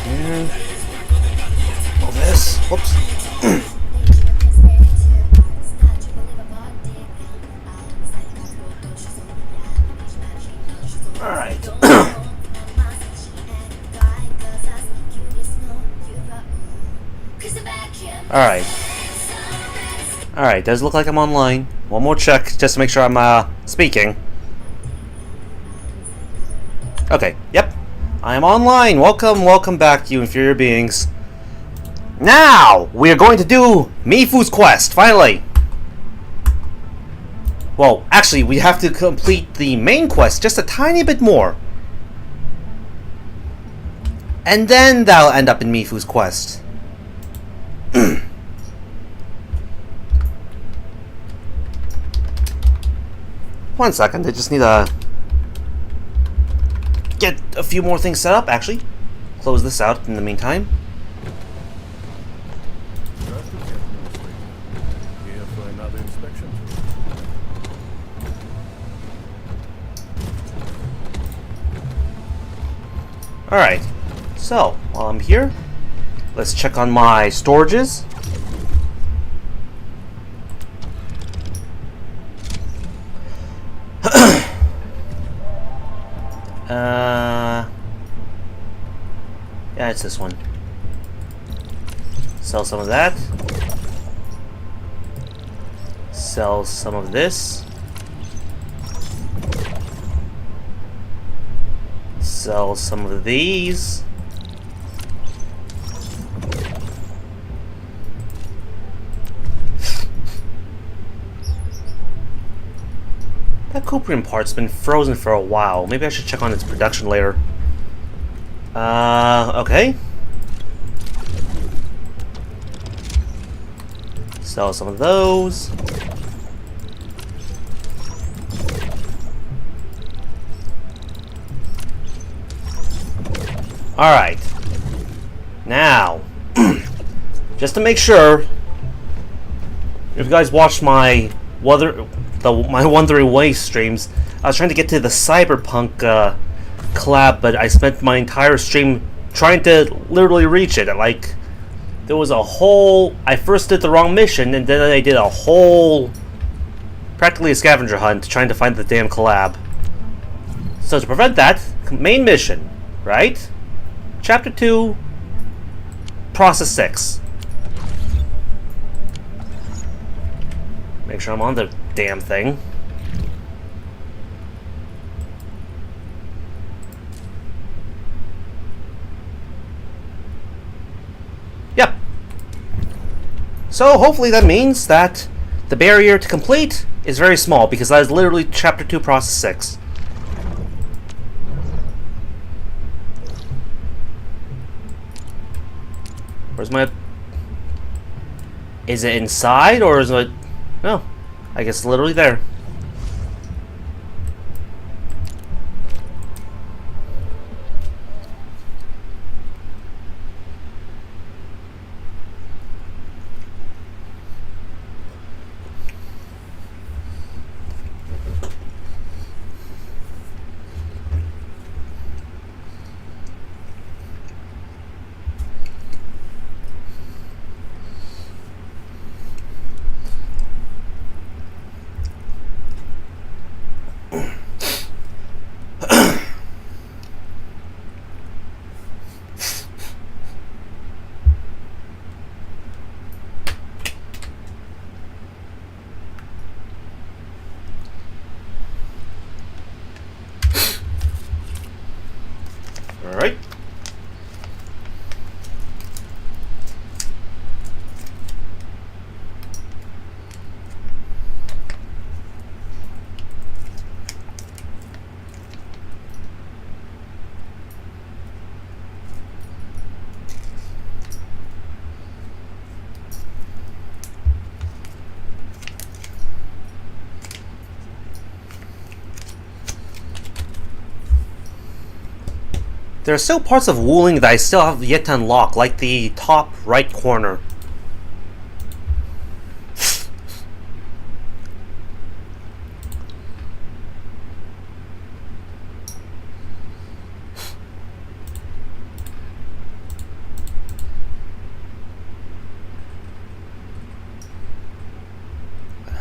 And all this. Whoops. Alright. Alright. Alright, does look like I'm online. One more check just to make sure I'm speaking. Okay, yep. I am online. Welcome back, you inferior beings. Now, we are going to do Mifu's quest, finally. Well, actually, we have to complete the main quest just a tiny bit more. And then that'll end up in Mifu's quest. One second, I just need to get a few more things set up, actually. Close this out in the meantime. Alright, so while I'm here, let's check on my storages. Yeah, it's this one. Sell some of that. Sell some of this. Sell some of these. That Cuprium part's been frozen for a while. Maybe I should check on its production later. Okay. Sell some of those. Alright. Now, just to make sure, if you guys watched my my Wandering Waste streams, I was trying to get to the Cyberpunk collab, but I spent my entire stream trying to literally reach it. Like, there was a whole... I first did the wrong mission, and then I did a whole... practically a scavenger hunt trying to find the damn collab. So to prevent that, main mission, right? Chapter 2, Process 6. Make sure I'm on the damn thing. Yep. So hopefully that means that the barrier to complete is very small, because that is literally Chapter 2, Process 6. Where's my... Is it inside, or is it... No. I guess it's literally there. Alright. There are still parts of Wuling that I still have yet to unlock, like the top right corner.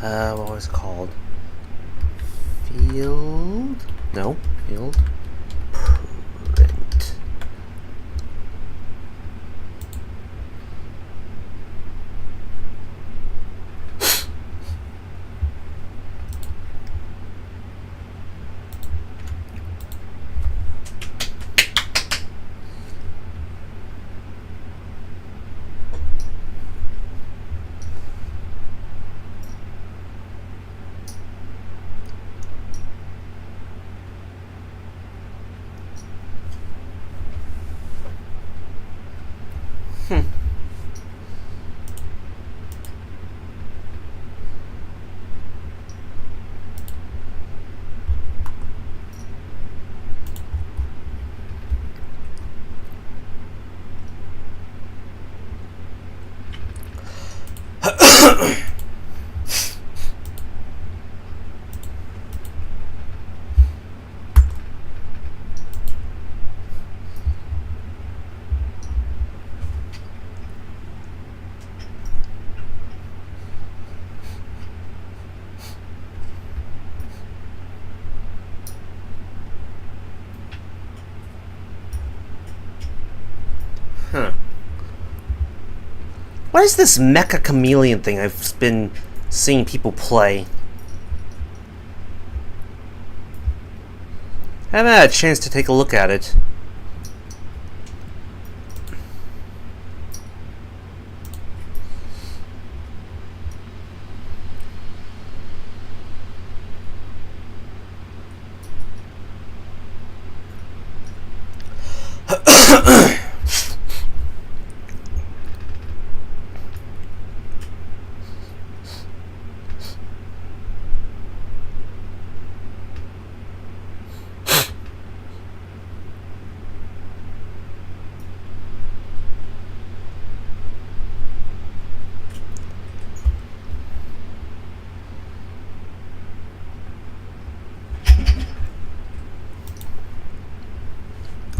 What was it called? Field? No, field. Print. Huh. What is this mecha chameleon thing I've been seeing people play? I haven't had a chance to take a look at it.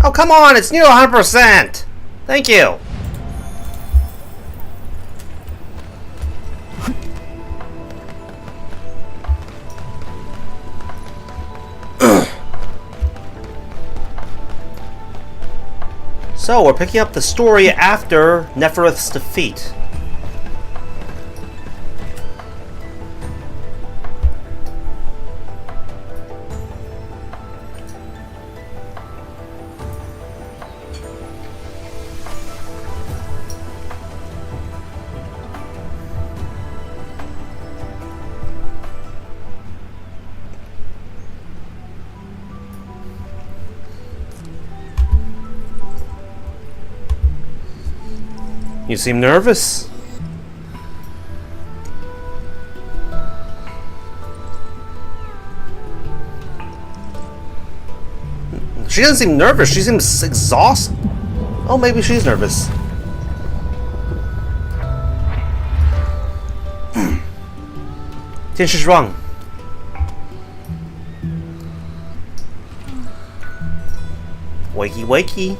Oh, come on, it's near 100%! Thank you! So, we're picking up the story after Nefereth's defeat. You seem nervous. She doesn't seem nervous. She seems exhausted. Oh, maybe she's nervous. Tianshi Zhuang. Wakey, wakey.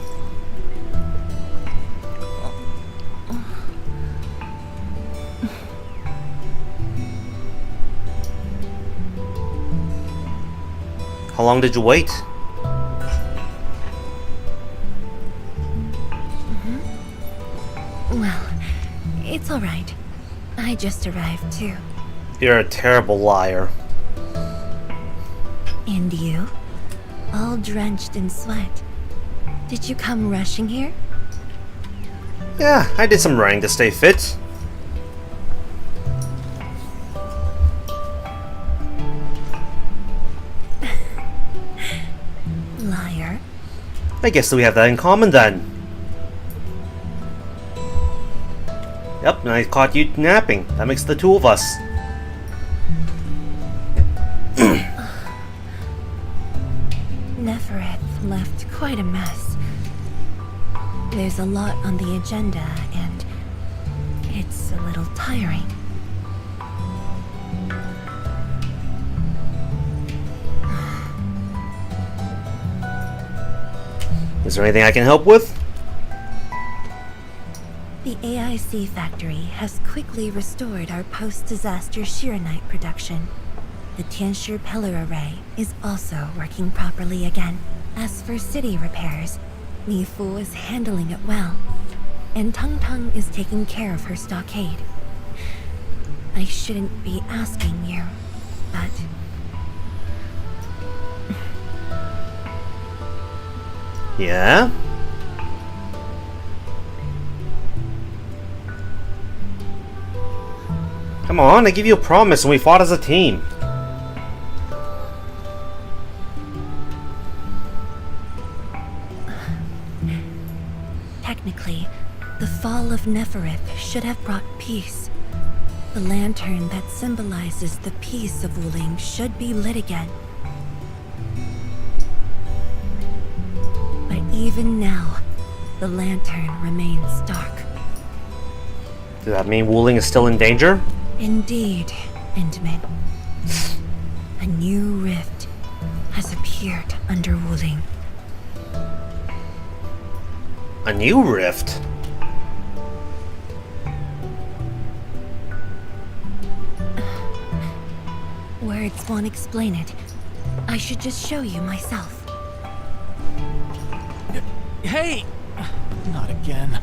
How long did you wait? Well, it's alright. I just arrived too. You're a terrible liar. And you? All drenched in sweat. Did you come rushing here? Yeah, I did some running to stay fit. Liar. I guess we have that in common then. Yep, and I caught you napping. That makes the two of us. Nefereth left quite a mess. There's a lot on the agenda, and it's a little tiring. Is there anything I can help with? The AIC factory has quickly restored our post-disaster Shiranite production. The Tianshi pillar array is also working properly again. As for city repairs, Mi Fu is handling it well, and Tung Tung is taking care of her stockade. I shouldn't be asking you, but... Yeah? Come on, I give you a promise and we fought as a team. Technically, the fall of Neferith should have brought peace. The lantern that symbolizes the peace of Wuling should be lit again. But even now, the lantern remains dark. Does that mean Wuling is still in danger? Indeed, Endman. A new rift has appeared under Wuling. A new rift? Words won't explain it. I should just show you myself. Hey! Not again.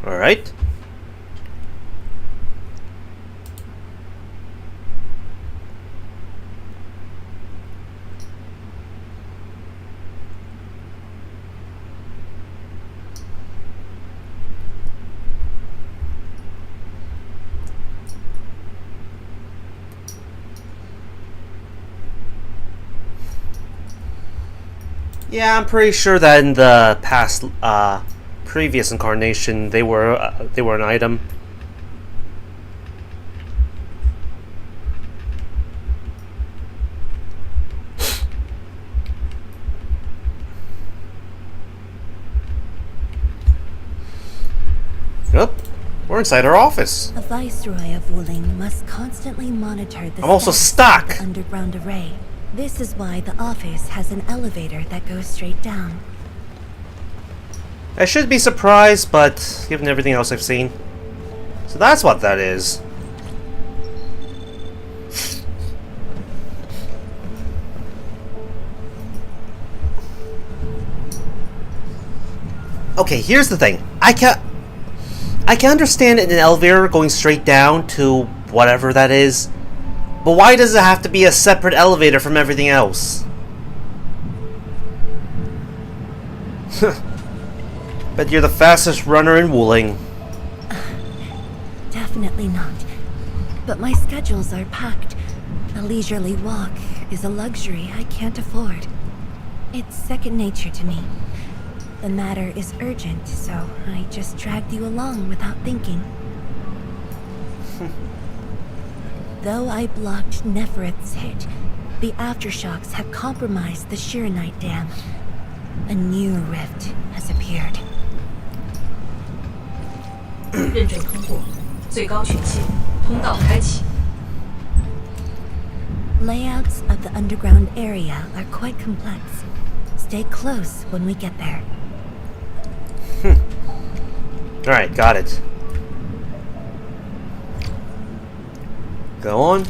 Alright. Yeah, I'm pretty sure that in the past, previous incarnation, they were an item. Yep, we're inside our office. A viceroy of Wuling must constantly monitor the I'm also status of stuck. the underground array. This is why the office has an elevator that goes straight down. I should be surprised, but given everything else I've seen. So that's what that is. Okay, here's the thing. I can understand an elevator going straight down to whatever that is. But why does it have to be a separate elevator from everything else? Bet you're the fastest runner in Wuling. Definitely not. But my schedules are packed. A leisurely walk is a luxury I can't afford. It's second nature to me. The matter is urgent, so I just dragged you along without thinking. Though I blocked Neferith's hit, the aftershocks have compromised the Shiranite dam. A new rift has appeared. 认证通过，最高取器，通道开启。 Layouts of the underground area are quite complex. Stay close when we get there. Alright, got it. Go on.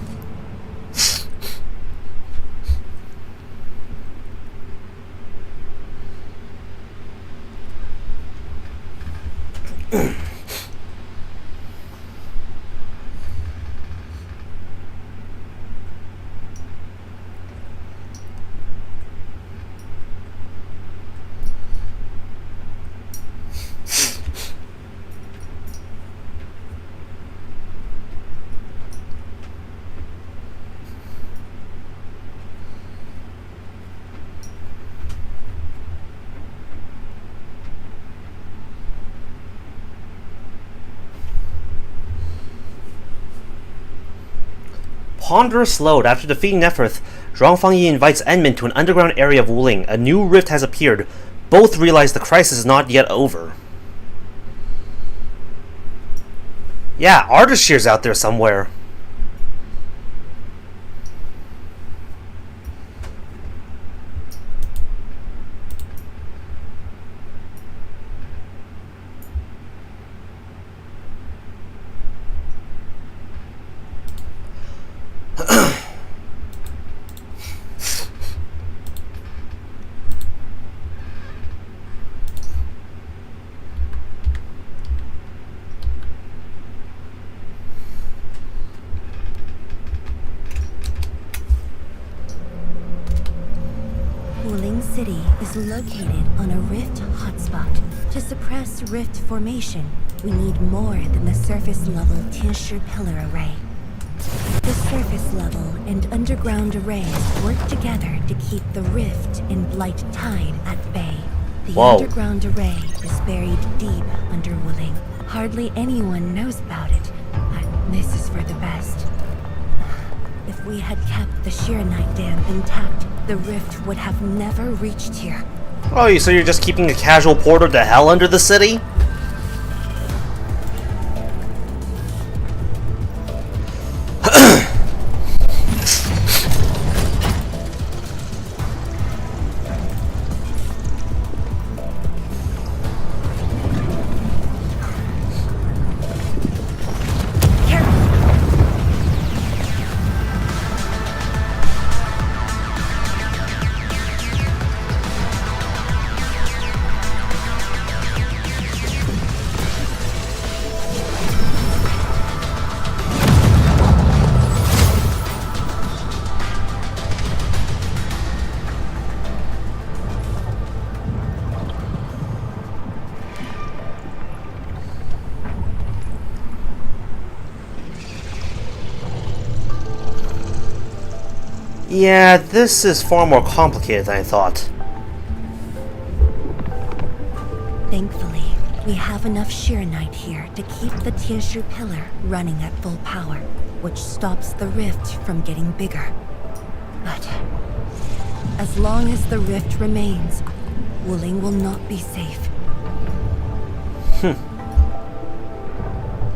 ponderous load. After defeating Neferth, Zhuang Fangyi invites Enmin to an underground area of Wuling. A new rift has appeared. Both realize the crisis is not yet over. Yeah, Ardashir's out there somewhere. Wuling City is located on a rift hotspot. To suppress rift formation, we need more than the surface-level Tianshi pillar array. The surface-level and underground arrays work together to keep the rift and blight tide at bay. The Whoa. underground array is buried deep under Wuling. Hardly anyone knows about it, but this is for the best. If we had kept the Shiranite Dam intact, the rift would have never reached here. Oh, so you're just keeping a casual portal to hell under the city? Yeah, this is far more complicated than I thought. Thankfully, we have enough Shiranite here to keep the Tianshi pillar running at full power, which stops the rift from getting bigger. But as long as the rift remains, Wuling will not be safe.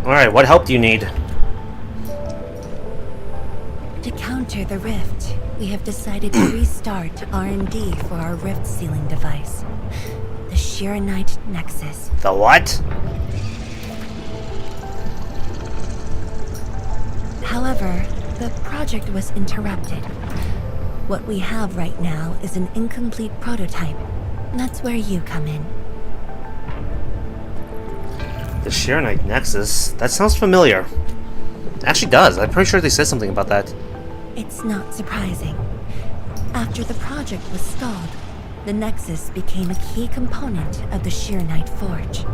Alright, what help do you need? To counter the rift, we have decided to restart R&D for our rift sealing device, the Shiranite Nexus. The what? However, the project was interrupted. What we have right now is an incomplete prototype. That's where you come in. The Shiranite Nexus? That sounds familiar. It actually does. I'm pretty sure they said something about that. It's not surprising. After the project was stalled, the Nexus became a key component of the Shiranite Forge.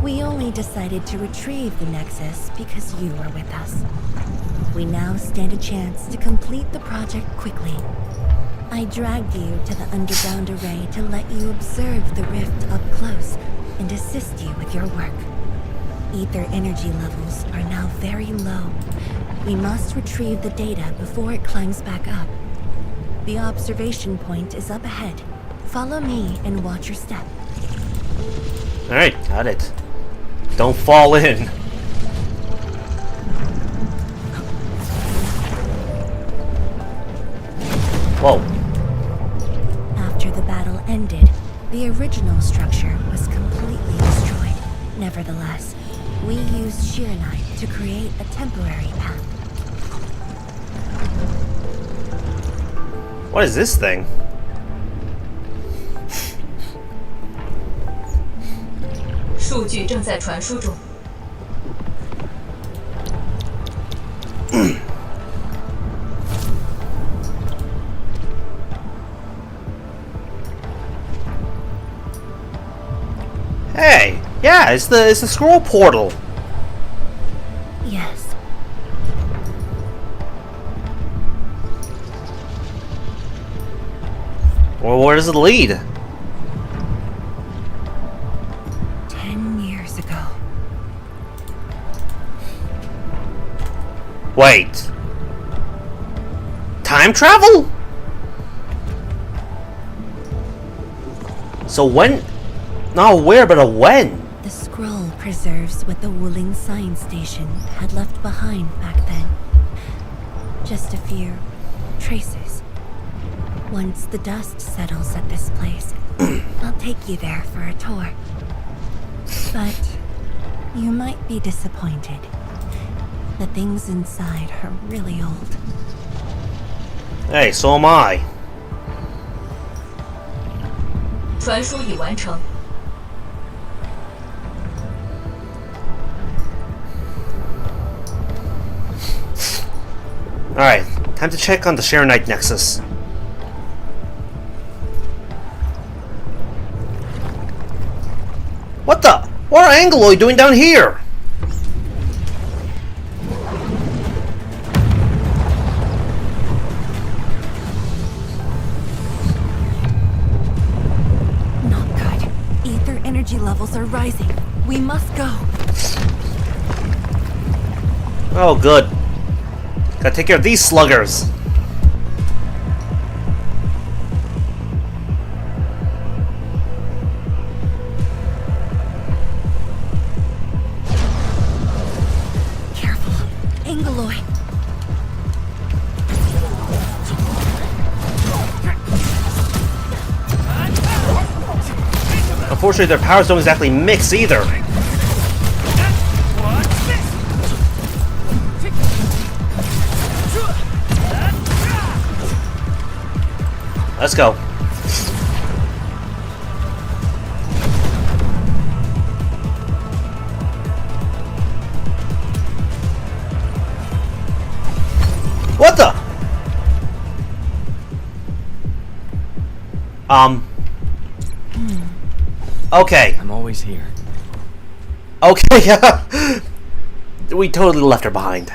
We only decided to retrieve the Nexus because you were with us. We now stand a chance to complete the project quickly. I dragged you to the underground array to let you observe the rift up close and assist you with your work. Ether energy levels are now very low. We must retrieve the data before it climbs back up. The observation point is up ahead. Follow me and watch your step. Alright, got it. Don't fall in. Whoa. After the battle ended, the original structure was completely destroyed. Nevertheless, we used Shiranite to create a temporary path. What is this thing? Hey, yeah, it's the scroll portal. Yes. Well, where does it lead? 10 years ago. Wait. time travel? So when? Not where, but a when? The scroll preserves what the Wuling science station had left behind back then. Just a few traces. Once the dust settles at this place, I'll take you there for a tour. But you might be disappointed. The things inside are really old. Hey, so am I. 传输已完成。 Alright, time to check on the Shirenite Nexus. What the? What are Angloid doing down here? Not good. Ether energy levels are rising. We must go. Oh, good. Gotta take care of these sluggers. Careful. Angloid. Unfortunately, their powers don't exactly mix either. Let's go. What the? Okay. I'm always here. Okay, we totally left her behind.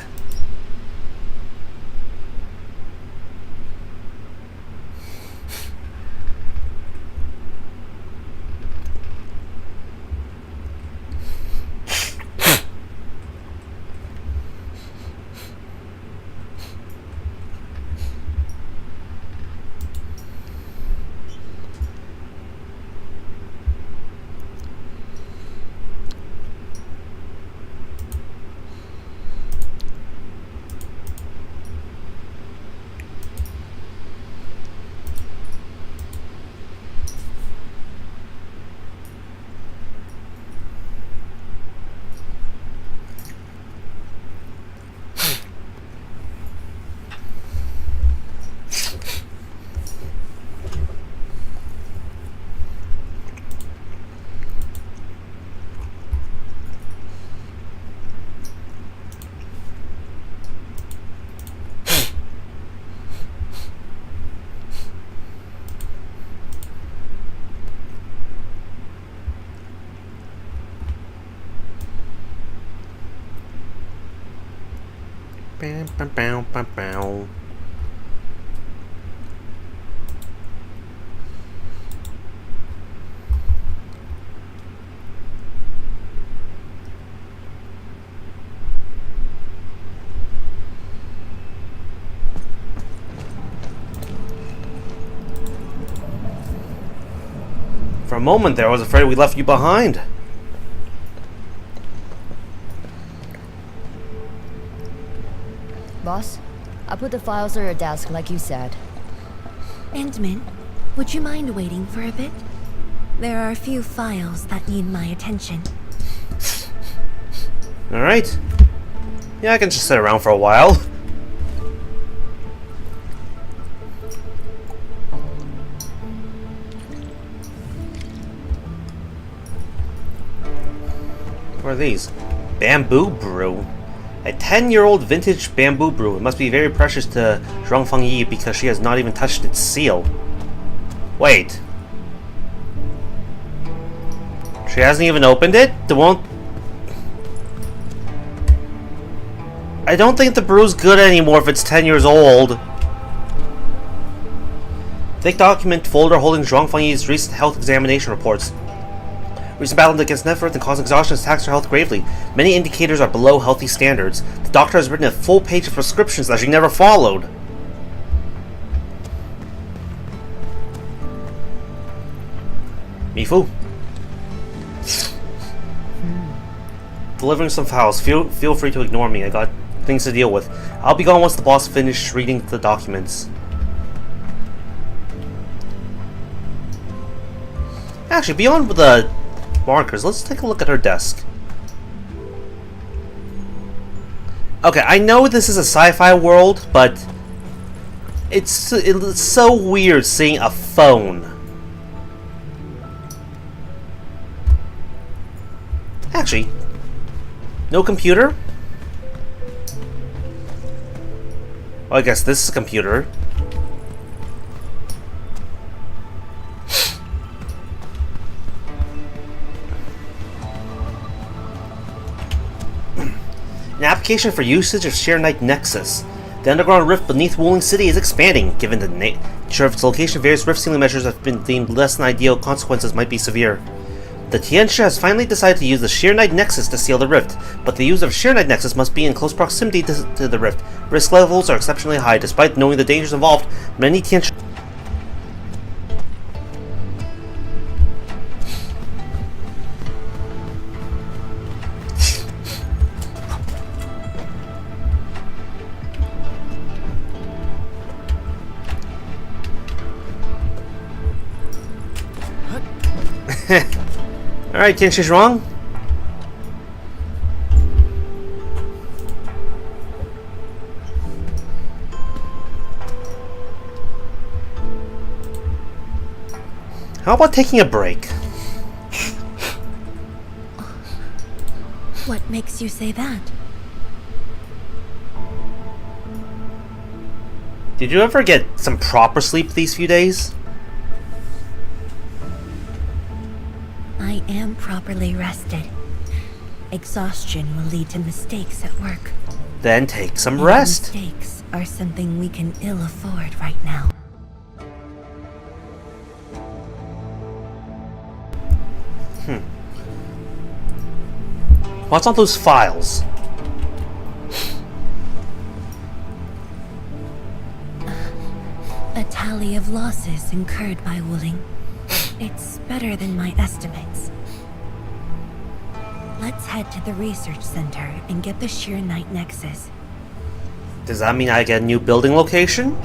Bow, bow, bow, bow, bow. For a moment there, I was afraid we left you behind. Boss, I put the files on your desk like you said. Endman, would you mind waiting for a bit? There are a few files that need my attention. Alright. Yeah, I can just sit around for a while. What are these? Bamboo brew. A 10-year-old vintage bamboo brew. It must be very precious to Zhuang Fangyi because she has not even touched its seal. Wait. She hasn't even opened it? I don't think the brew's good anymore if it's 10 years old. Thick document folder holding Zhuang Fangyi's recent health examination reports. Recent battle against Network and causing exhaustion has taxed her health gravely. Many indicators are below healthy standards. The doctor has written a full page of prescriptions that she never followed. Mifu. Delivering some files. Feel free to ignore me. I got things to deal with. I'll be gone once the boss finishes reading the documents. Actually, beyond the markers, let's take a look at her desk. Okay, I know this is a sci-fi world, but it's so weird seeing a phone. Actually, no computer? Well, I guess this is a computer. An application for usage of Shirenite Nexus. The underground rift beneath Wuling City is expanding. Given the nature of its location, various rift sealing measures have been deemed less than ideal. Consequences might be severe. The Tianxia has finally decided to use the Shirenite Nexus to seal the rift, but the use of Shirenite Nexus must be in close proximity to the rift. Risk levels are exceptionally high. Despite knowing the dangers involved, many Tianxia... Alright, Tianxia Zhuang. How about taking a break? What makes you say that? Did you ever get some proper sleep these few days? I am properly rested. Exhaustion will lead to mistakes at work. Then take some And rest. Mistakes are something we can ill afford right now. What's on those files? A tally of losses incurred by Wuling. It's better than my estimates. Let's head to the research center and get the Shirenite Nexus. Does that mean I get a new building location?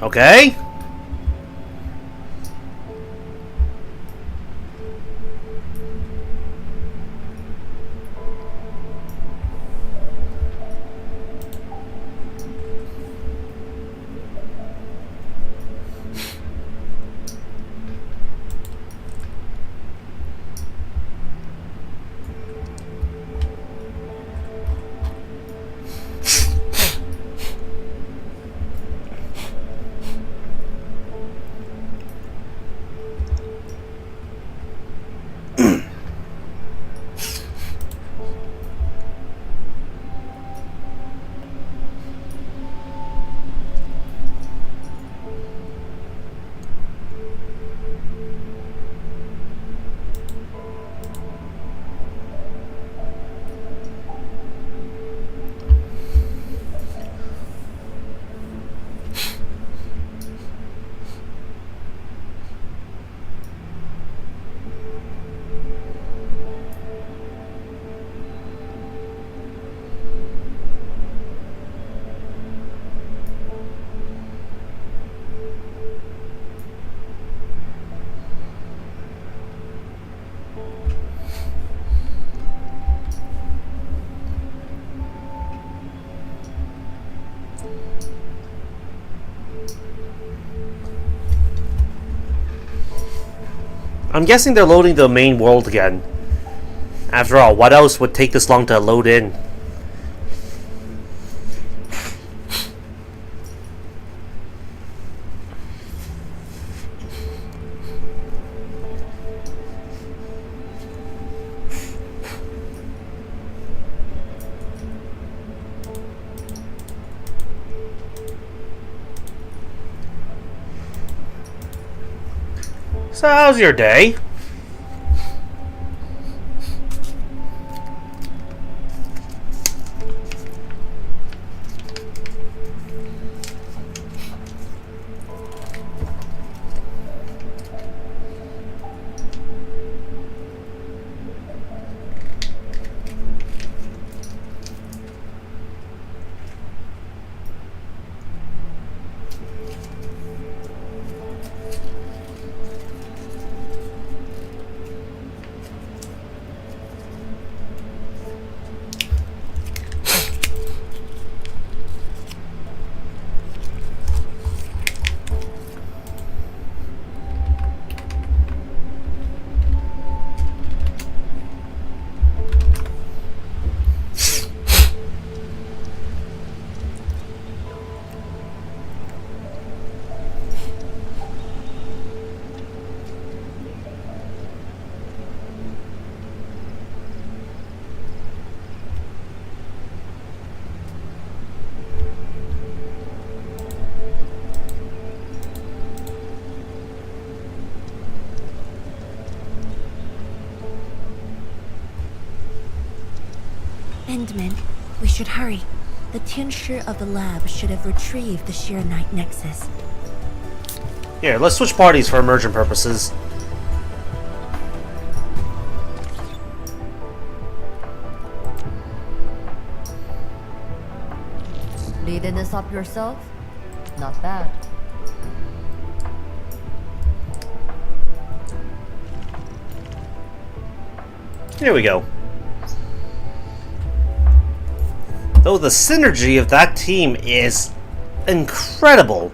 Okay. I'm guessing they're loading the main world again. After all, what else would take this long to load in? So how's your day? Endman, we should hurry. The Tianshi of the lab should have retrieved the Shiranite Nexus. Here, let's switch parties for immersion purposes. Leading this up yourself? Not bad. Here we go. Though the synergy of that team is incredible.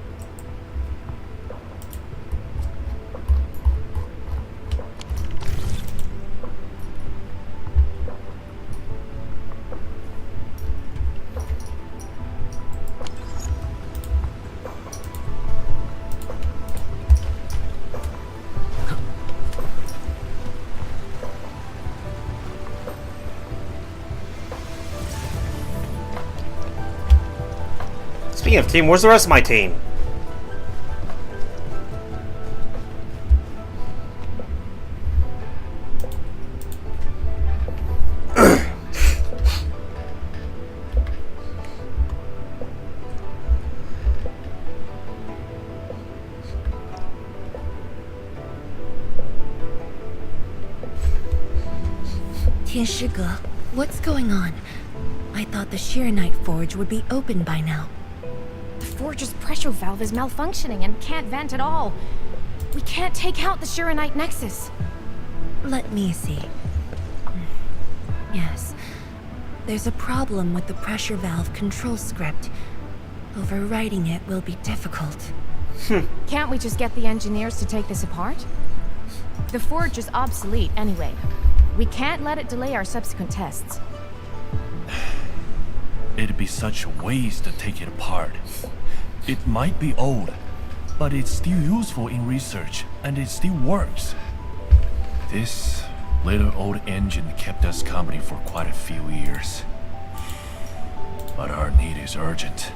Speaking of team, where's the rest of my team? Tianshi, what's going on? I thought the Shiranite Forge would be open by now. The forge's pressure valve is malfunctioning and can't vent at all. We can't take out the Shiranite Nexus. Let me see. Yes. There's a problem with the pressure valve control script. Overwriting it will be difficult. Can't we just get the engineers to take this apart? The forge is obsolete anyway. We can't let it delay our subsequent tests. It'd be such a waste to take it apart. It might be old, but it's still useful in research, and it still works. This little old engine kept us company for quite a few years. But our need is urgent.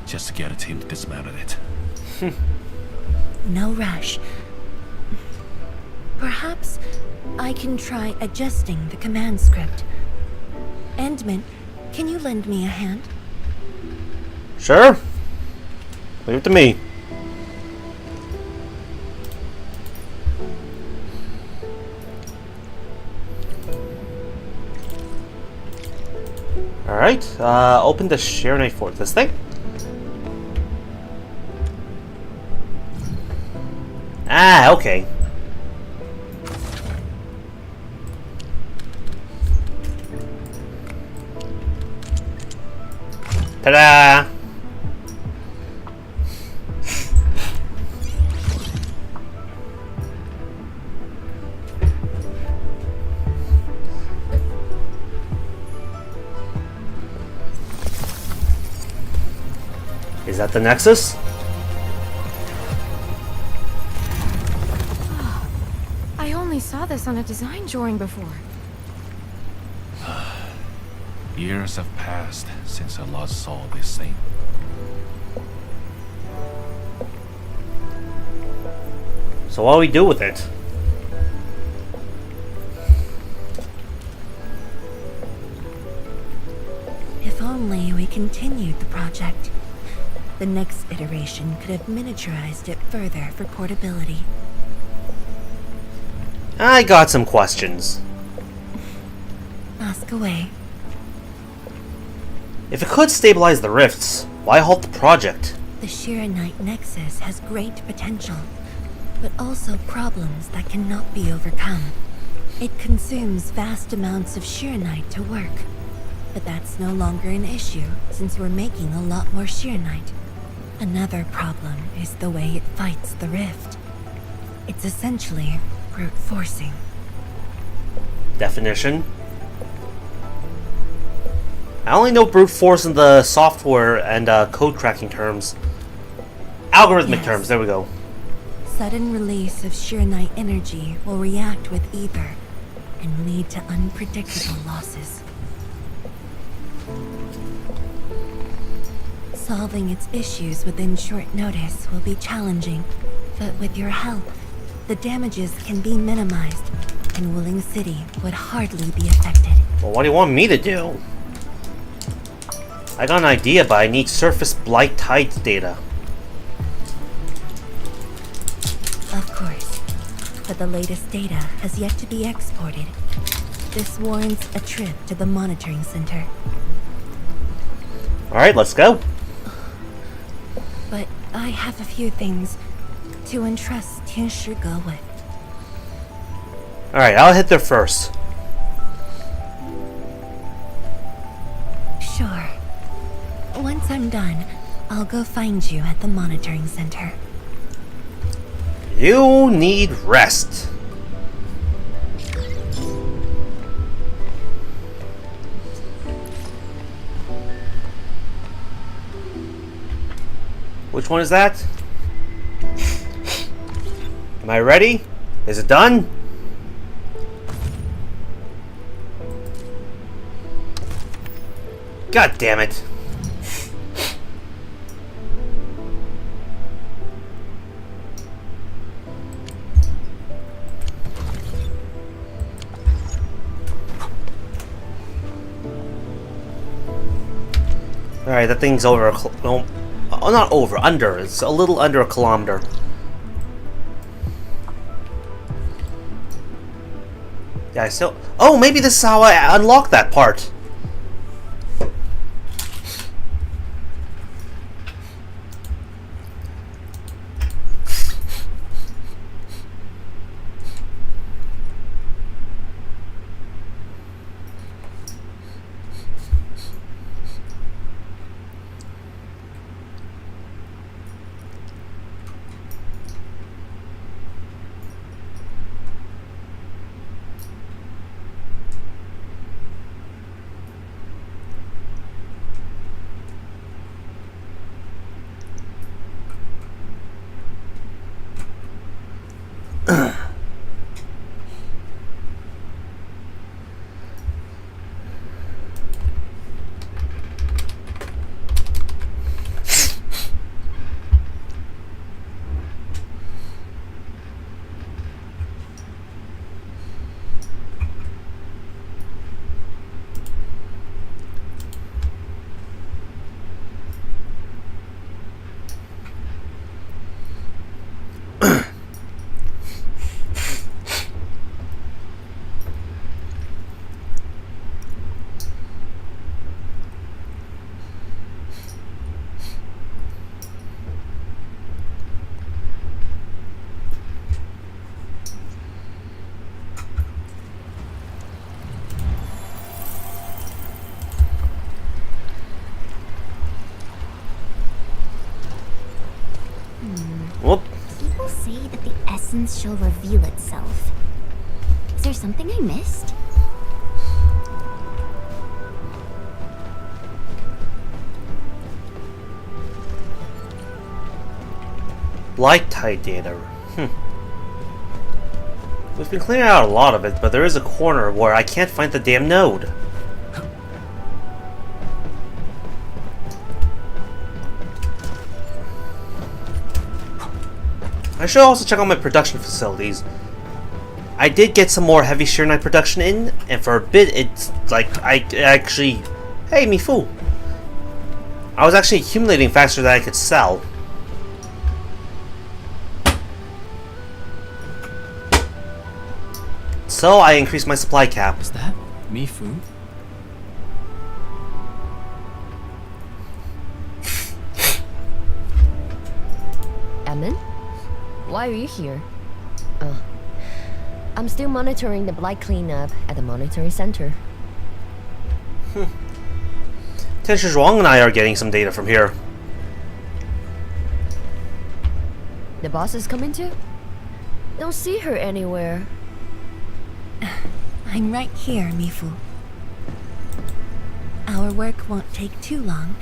Just to get a team to dismantle it. No rush. Perhaps I can try adjusting the command script. Endman, can you lend me a hand? Sure. Leave it to me. Alright, open the Shiranite Forge. This thing? Ah, okay. Ta-da! Is that the Nexus? I only saw this on a design drawing before. Years have passed since I last saw this thing. So what do we do with it? If only we continued the project. The next iteration could have miniaturized it further for portability. I got some questions. Ask away. If it could stabilize the rifts, why halt the project? The Shiranite Nexus has great potential, but also problems that cannot be overcome. It consumes vast amounts of Shiranite to work, but that's no longer an issue since we're making a lot more Shiranite. Another problem is the way it fights the rift. It's essentially brute forcing. Definition? I only know brute force in the software and code cracking terms. Algorithmic Yes. terms, there we go. Sudden release of Shiranite energy will react with ether and lead to unpredictable losses. Solving its issues within short notice will be challenging, but with your help, the damages can be minimized, and Willing City would hardly be affected. Well, what do you want me to do? I got an idea, but I need surface blight tides data. Of course, but the latest data has yet to be exported. This warrants a trip to the monitoring center. Alright, let's go. But I have a few things to entrust Tianshi Ge with. Alright, I'll hit there first. Sure. Once I'm done, I'll go find you at the monitoring center. You need rest. Which one is that? Am I ready? Is it done? God damn it. Alright, that thing's over a no, not over, under. It's a little under a kilometer. Yeah, I still... Oh, maybe this is how I unlock that part. Whoop. People say that the essence shall reveal itself. Is there something I missed? Blight type data. We've been clearing out a lot of it, but there is a corner where I can't find the damn node. I should also check out my production facilities. I did get some more heavy shear knight production in, and for a bit it's like I actually... Hey, me fool! I was actually accumulating faster than I could sell. So I increased my supply cap. Is that me, Fu? Emin? Why are you here? I'm still monitoring the blight cleanup at the monitoring center. Teacher Zhuang and I are getting some data from here. The boss is coming too? Don't see her anywhere. I'm right here, Mifu. Our work won't take too long.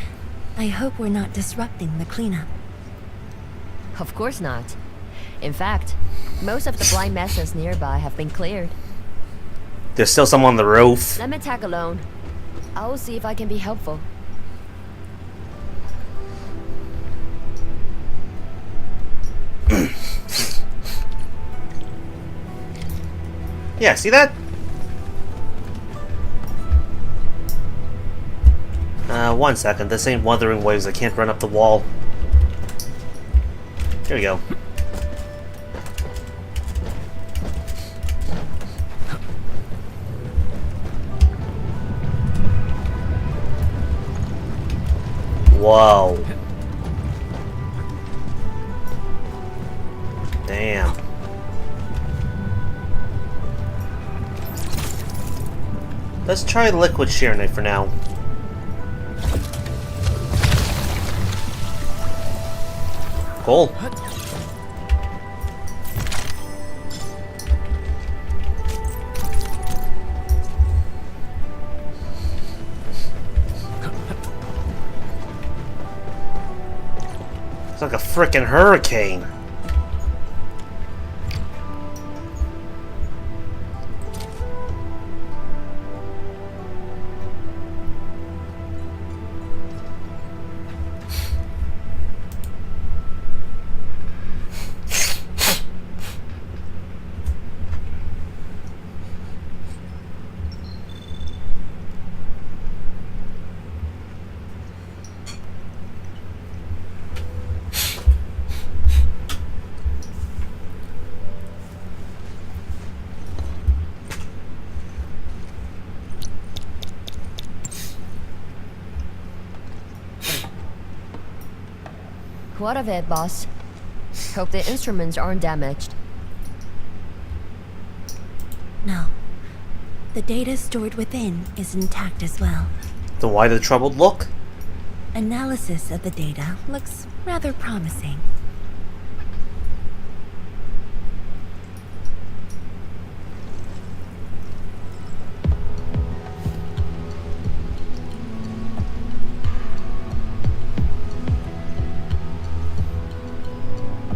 I hope we're not disrupting the cleanup. Of course not. In fact, most of the blind messes nearby have been cleared. There's still some on the roof. Let me tag along. I will see if I can be helpful. Yeah, see that? One second. This ain't Wuthering Waves. I can't run up the wall. Here we go. Whoa. Damn. Let's try liquid shear knife for now. Cool. It's like a frickin' hurricane. What of it, boss? Hope the instruments aren't damaged. No. The data stored within is intact as well. Then why the troubled look? Analysis of the data looks rather promising.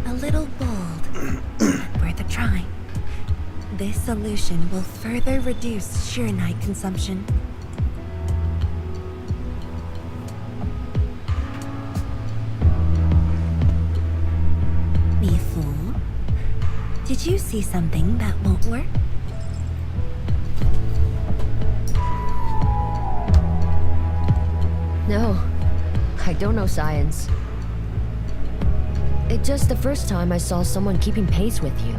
A little bold, but worth a try. This solution will further reduce shear knight consumption. Mifu, did you see something that won't work? No, I don't know science. It's just the first time I saw someone keeping pace with you.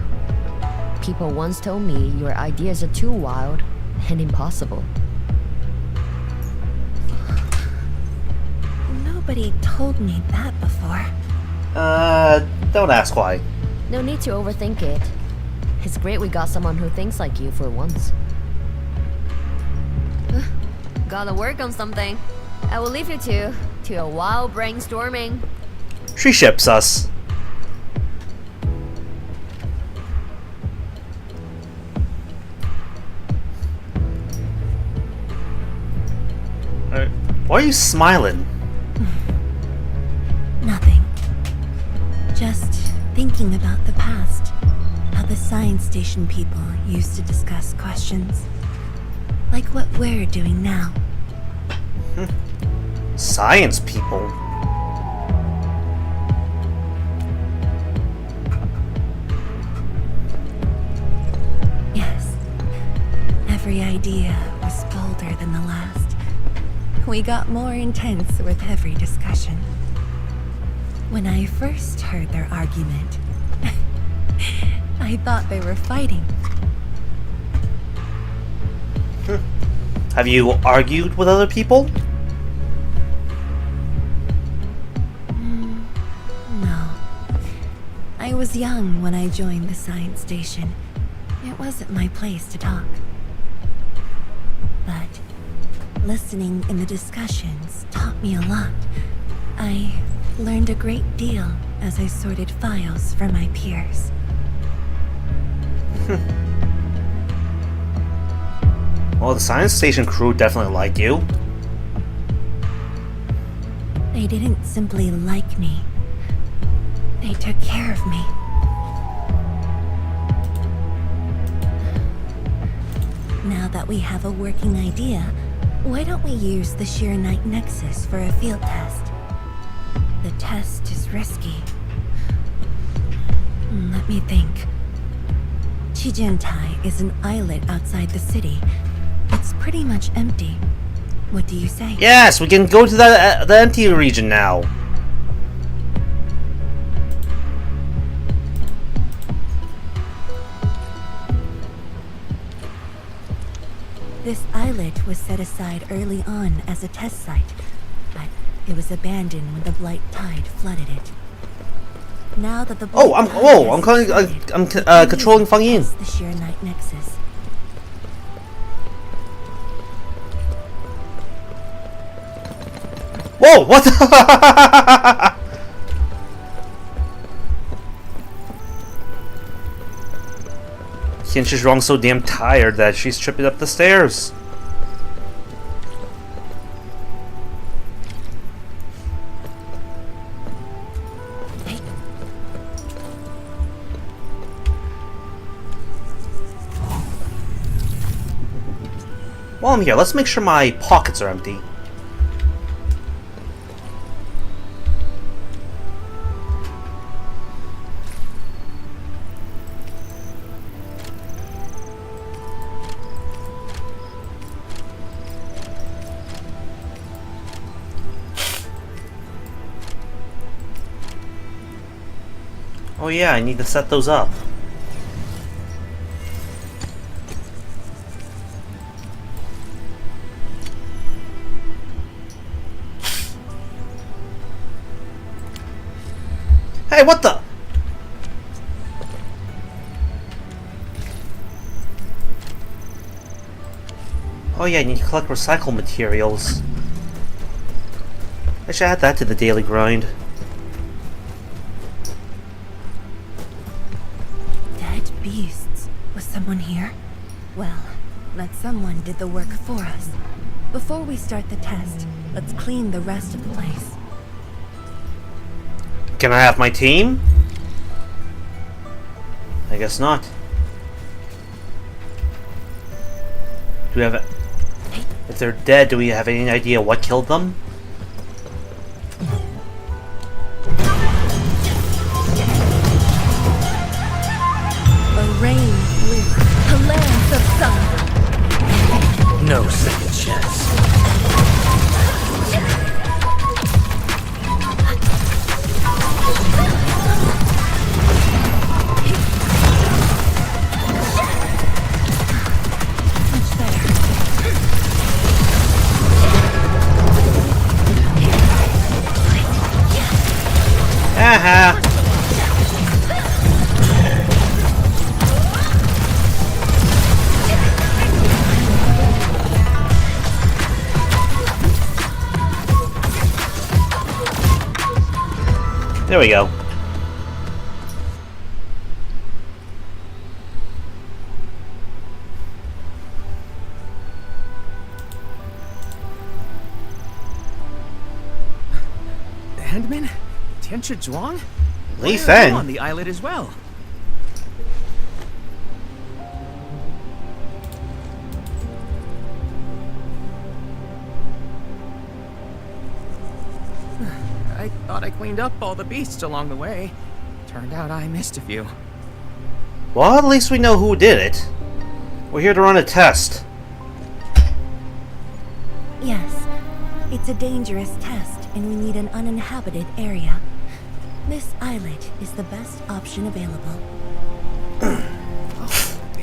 People once told me your ideas are too wild and impossible. Nobody told me that before. Don't ask why. No need to overthink it. It's great we got someone who thinks like you for once. Gotta work on something. I will leave you to a wild brainstorming. She ships us. Why are you smiling? Nothing. Just thinking about the past. How the science station people used to discuss questions. Like what we're doing now. Science people? Yes. Every idea was bolder than the last. We got more intense with every discussion. When I first heard their argument, I thought they were fighting. Have you argued with other people? No. I was young when I joined the science station. It wasn't my place to talk. But listening in the discussions taught me a lot. I learned a great deal as I sorted files for my peers. Well, the science station crew definitely like you. They didn't simply like me. They took care of me. Now that we have a working idea, why don't we use the Shiranite Nexus for a field test? The test is risky. Let me think. Chijentai is an islet outside the city. It's pretty much empty. What do you say? Yes, we can go to the empty region now. This islet was set aside early on as a test site, but it was abandoned when the Blight Tide flooded it. Now that the Blight Tide has subsided, I'm controlling Fangyi. the Shiranite Nexus. Whoa! What? The Zhuang's so damn tired that she's tripping up the stairs. While I'm here, let's make sure my pockets are empty. Oh yeah, I need to set those up. Hey, what the? Oh yeah, I need to collect recycled materials. I should add that to the daily grind. Dead beasts. Was someone here? Well, that someone did the work for us. Before we start the test, let's clean the rest of the place. Can I have my team? I guess not. Do we have a... If they're dead, do we have any idea what killed them? A rain blew, a lance of sun. No second chance. Much better. Aha! There we go. The Handman? Zhuang? Li Why are you Feng? on the islet as well? I thought I cleaned up all the beasts along the way. Turned out I missed a few. Well, at least we know who did it. We're here to run a test. Yes, it's a dangerous test, and we need an uninhabited area. This islet is the best option available.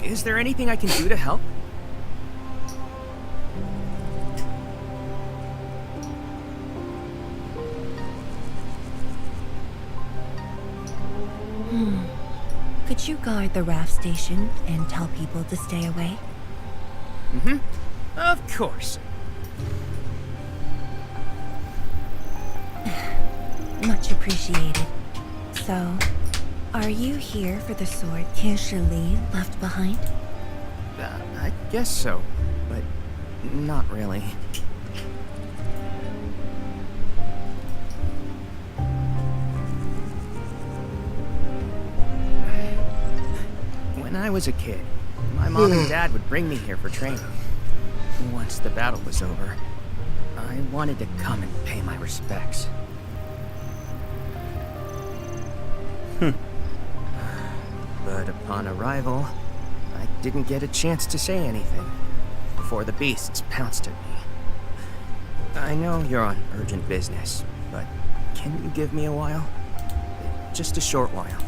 Is there anything I can do to help? Could you guard the raft station and tell people to stay away? Of course. Much appreciated. So, are you here for the sword Tianshi Li left behind? I guess so, but not really. When I was a kid, my mom and dad would bring me here for training. Once the battle was over, I wanted to come and pay my respects. But upon arrival, I didn't get a chance to say anything before the beasts pounced at me. I know you're on urgent business, but can you give me a while? Just a short while,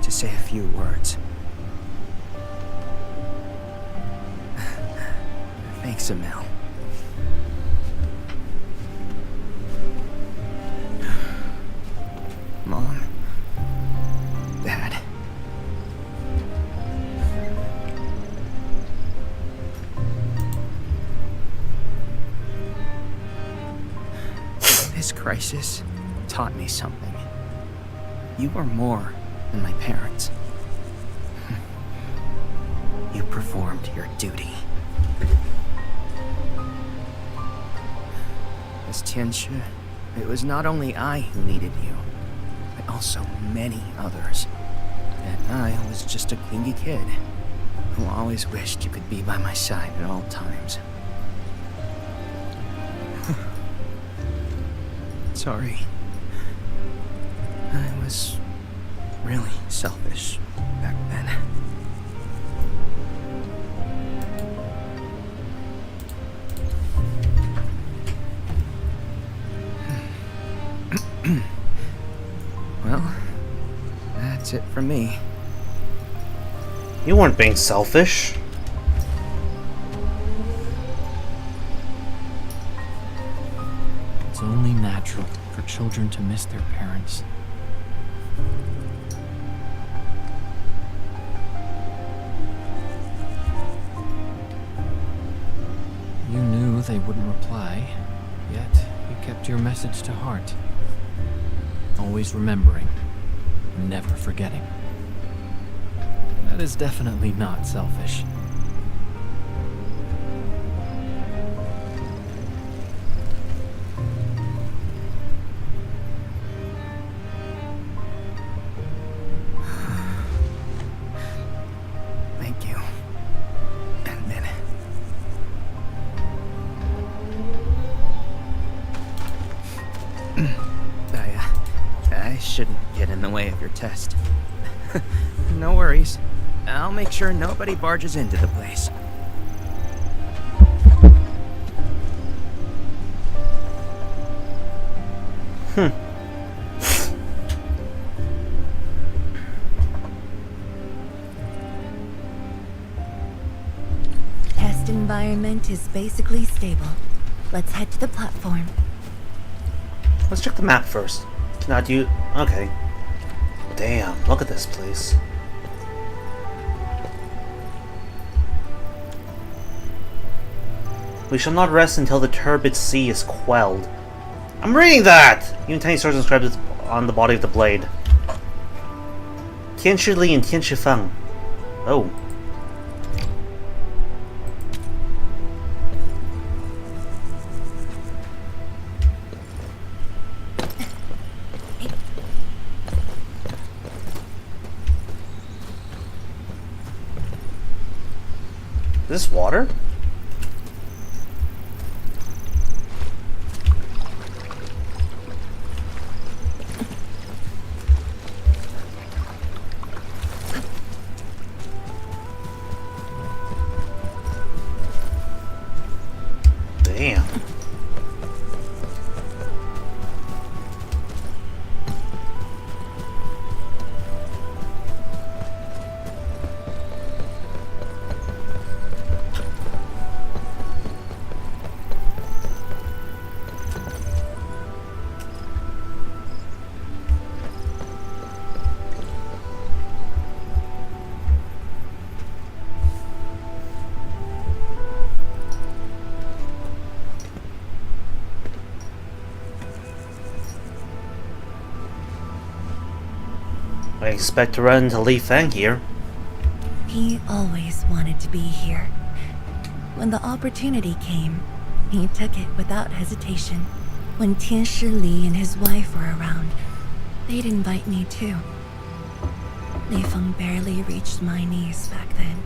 to say a few words. Thanks, Emil. Mom. Dad. This crisis taught me something. You are more than my parents. You performed your duty. As Tianshi, it was not only I who needed you, but also many others. And I was just a clingy kid who always wished you could be by my side at all times. Sorry. I was really selfish back then. Well, that's it from me. You weren't being selfish. It's only natural for children to miss their parents. You knew they wouldn't reply, yet you kept your message to heart. Always remembering, never forgetting. That is definitely not selfish. Thank you. And then... I shouldn't get in the way of your test. No worries. I'll make sure nobody barges into the place. Test environment is basically stable. Let's head to the platform. Let's check the map first. Cannot you? Okay. Damn, look at this place. We shall not rest until the turbid sea is quelled. I'm reading that! Even tiny stars inscribed on the body of the blade. Tianshi Li and Tianshi Feng. Oh. this water? Damn. I expect to run into Fangyi here. He always wanted to be here. When the opportunity came, he took it without hesitation. When Tianshi Li and his wife were around, they'd invite me too. Li Feng barely reached my knees back then.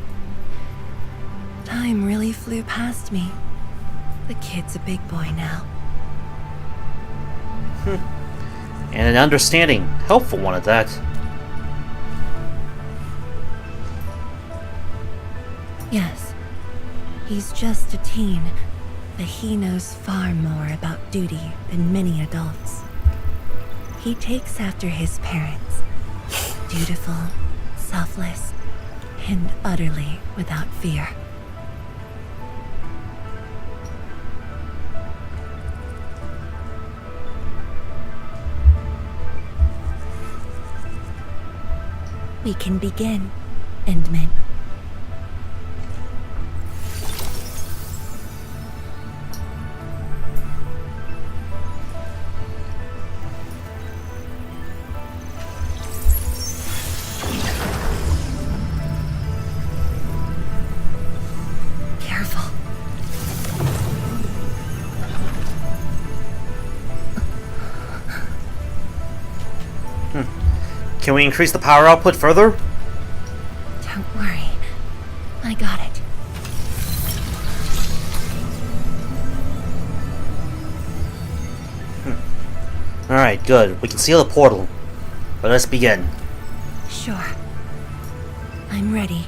Time really flew past me. The kid's a big boy now. And an understanding, helpful one at that. Yes, he's just a teen, but he knows far more about duty than many adults. He takes after his parents, dutiful, selfless, and utterly without fear. We can begin, Endman. Careful. Can we increase the power output further? Don't worry. I got it. Alright, good. We can seal the portal. But let's begin. Sure. I'm ready.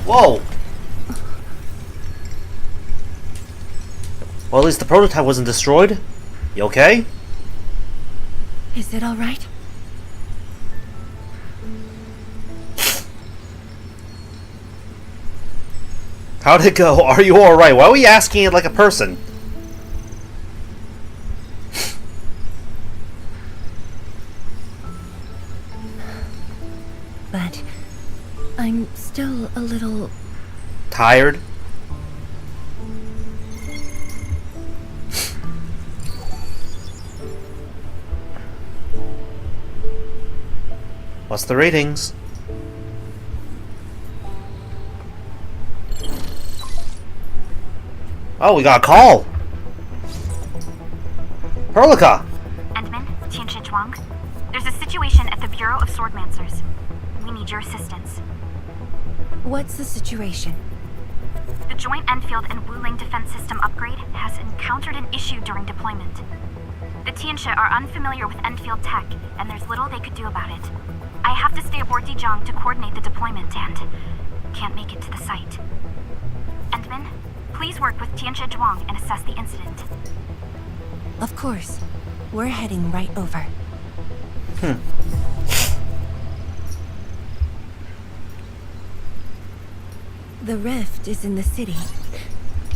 Whoa! Well, at least the prototype wasn't destroyed. You okay? Is it all right? How'd it go? Are you alright? Why are we asking it like a person? But I'm still a little... Tired? What's the ratings? Oh, we got a call! Perlica! Endman, Tianshi Zhuang. There's a situation at the Bureau of Swordmancers. We need your assistance. What's the situation? The Joint Enfield and Wuling defense system upgrade has encountered an issue during deployment. The Tianshi are unfamiliar with Endfield tech, and there's little they could do about it. I have to stay aboard Zhuang to coordinate the deployment and can't make it to the site. Endman, please work with Tianshi Zhuang and assess the incident. Of course. We're heading right over. The rift is in the city.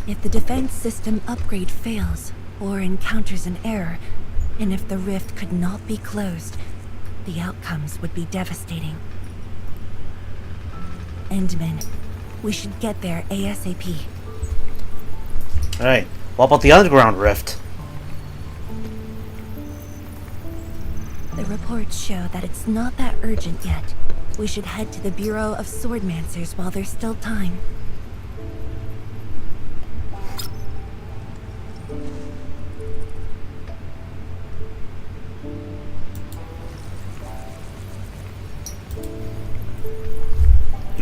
If the defense system upgrade fails or encounters an error, and if the rift could not be closed, the outcomes would be devastating. Endman, we should get there ASAP. Alright, what about the underground rift? The reports show that it's not that urgent yet. We should head to the Bureau of Swordmancers while there's still time.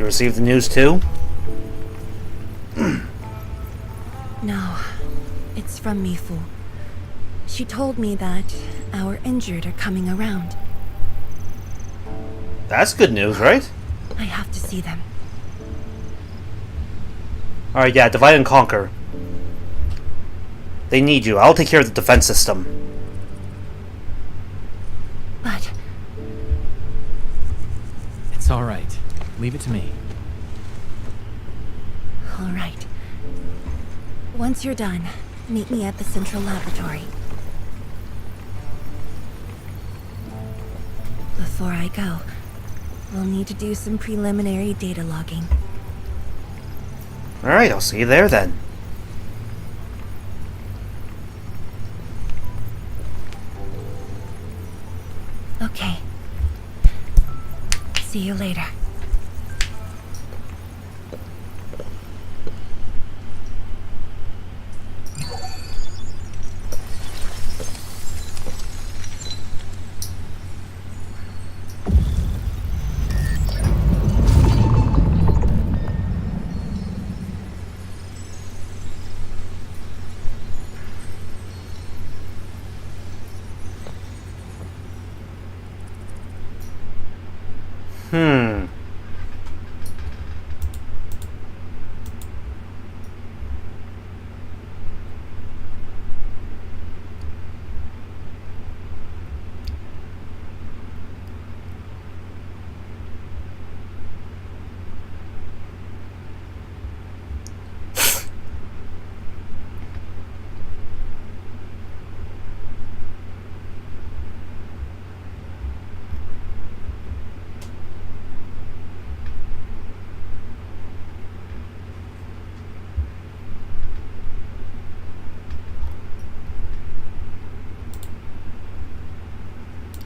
You received the news too? No, it's from Mifu. She told me that our injured are coming around. That's good news, right? I have to see them. Alright, yeah, divide and conquer. They need you. I'll take care of the defense system. But It's all right. Leave it to me. all right. Once you're done, meet me at the central laboratory. Before I go, we'll need to do some preliminary data logging. Alright, I'll see you there then. Okay. See you later.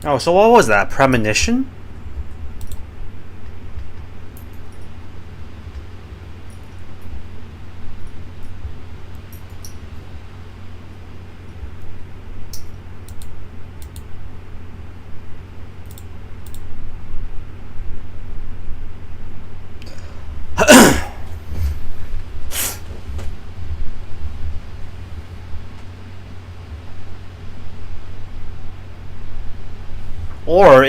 Oh, so what was that? Premonition? Or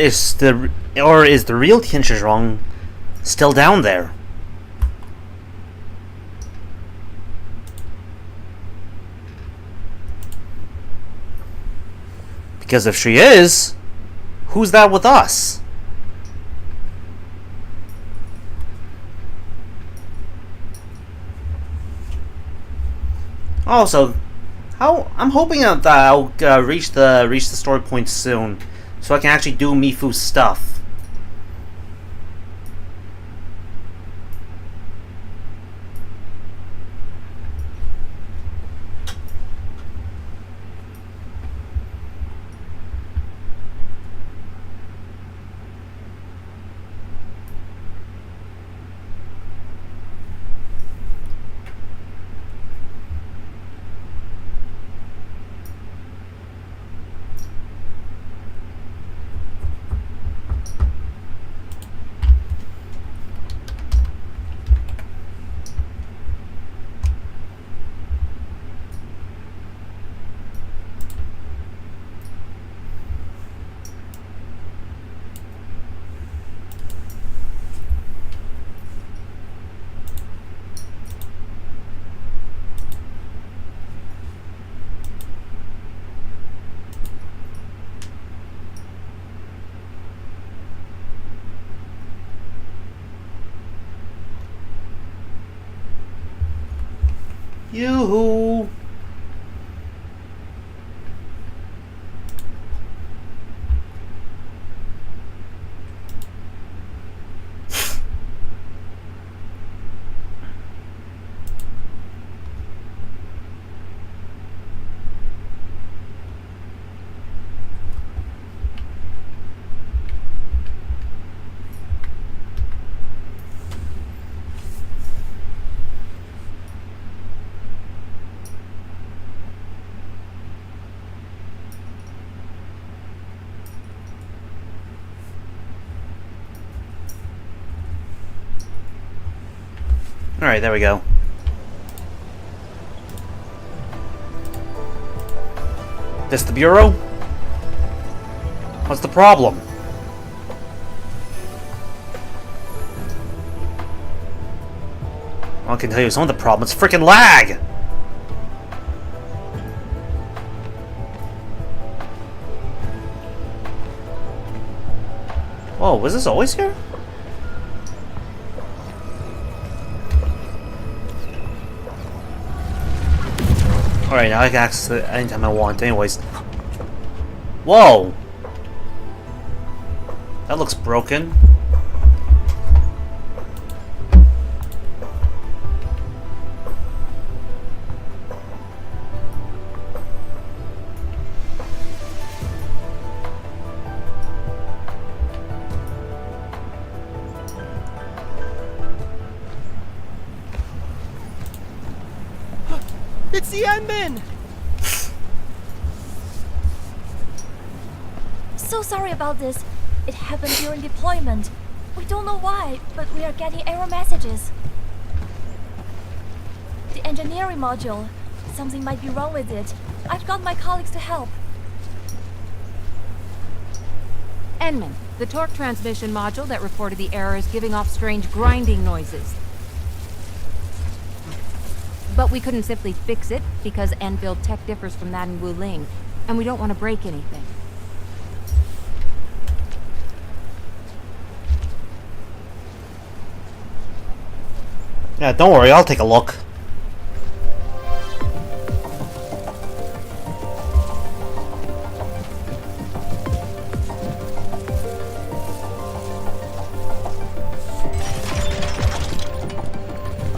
is the real Tianshi Zhuang still down there? Because if she is, who's that with us? Also, I'm hoping that I'll reach the story point soon, so I can actually do Mifu's stuff. Yoo-hoo! Alright, there we go. This the Bureau? What's the problem? Well, I can tell you some of the problem. It's freaking lag! Whoa, was this always here? Alright, now I can access it anytime I want. Anyways. Whoa! That looks broken. It's the admin! So sorry about this. It happened during deployment. We don't know why, but we are getting error messages. The engineering module. Something might be wrong with it. I've got my colleagues to help. Enman, the torque transmission module that reported the error is giving off strange grinding noises. But we couldn't simply fix it because Endfield tech differs from that in Wuling, and we don't want to break anything. Yeah, don't worry, I'll take a look.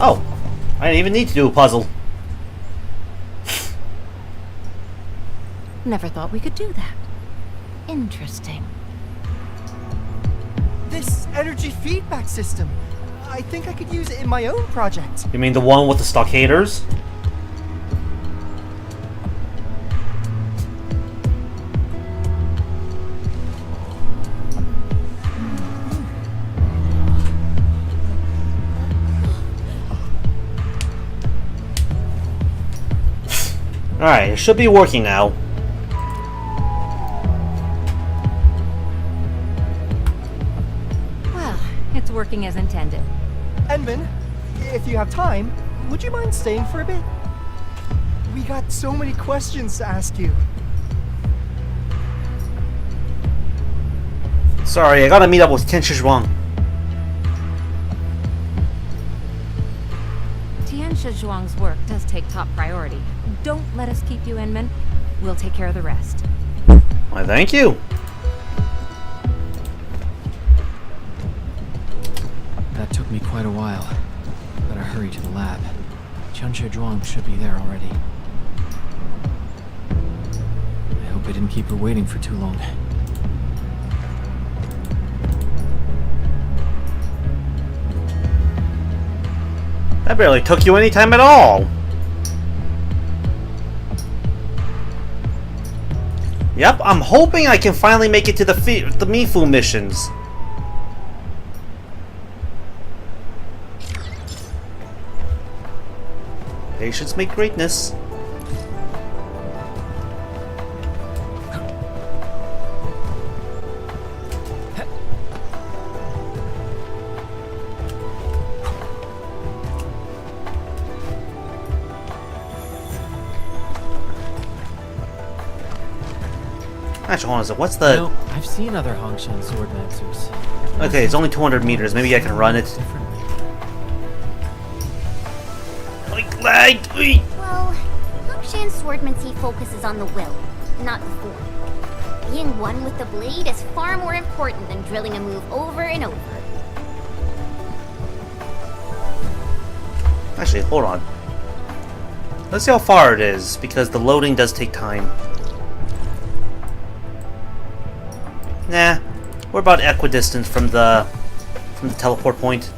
Oh, I didn't even need to do a puzzle. Never thought we could do that. Interesting. This energy feedback system. I think I could use it in my own project. You mean the one with the stockaders? Alright, it should be working now. Well, it's working as intended. Endman, if you have time, would you mind staying for a bit? We got so many questions to ask you. Sorry, I gotta meet up with Zhuang. Zhuang's work does take top priority. Don't let us keep you, Enman. We'll take care of the rest. Why, thank you. That took me quite a while. Better hurry to the lab. Zhuang should be there already. I hope I didn't keep her waiting for too long. That barely took you any time at all. Yep, I'm hoping I can finally make it to the Mifu missions. Patience make greatness. Actually, honestly, what's the... No, I've seen other Hongshan swordmancers. Okay, it's only 200 meters. Maybe I can run it. Like lagged. Well, Hongshan swordmancy focuses on the will, not the form. Being one with the blade is far more important than drilling a move over and over. Actually, hold on. Let's see how far it is, because the loading does take time. Nah, we're about equidistant from the teleport point.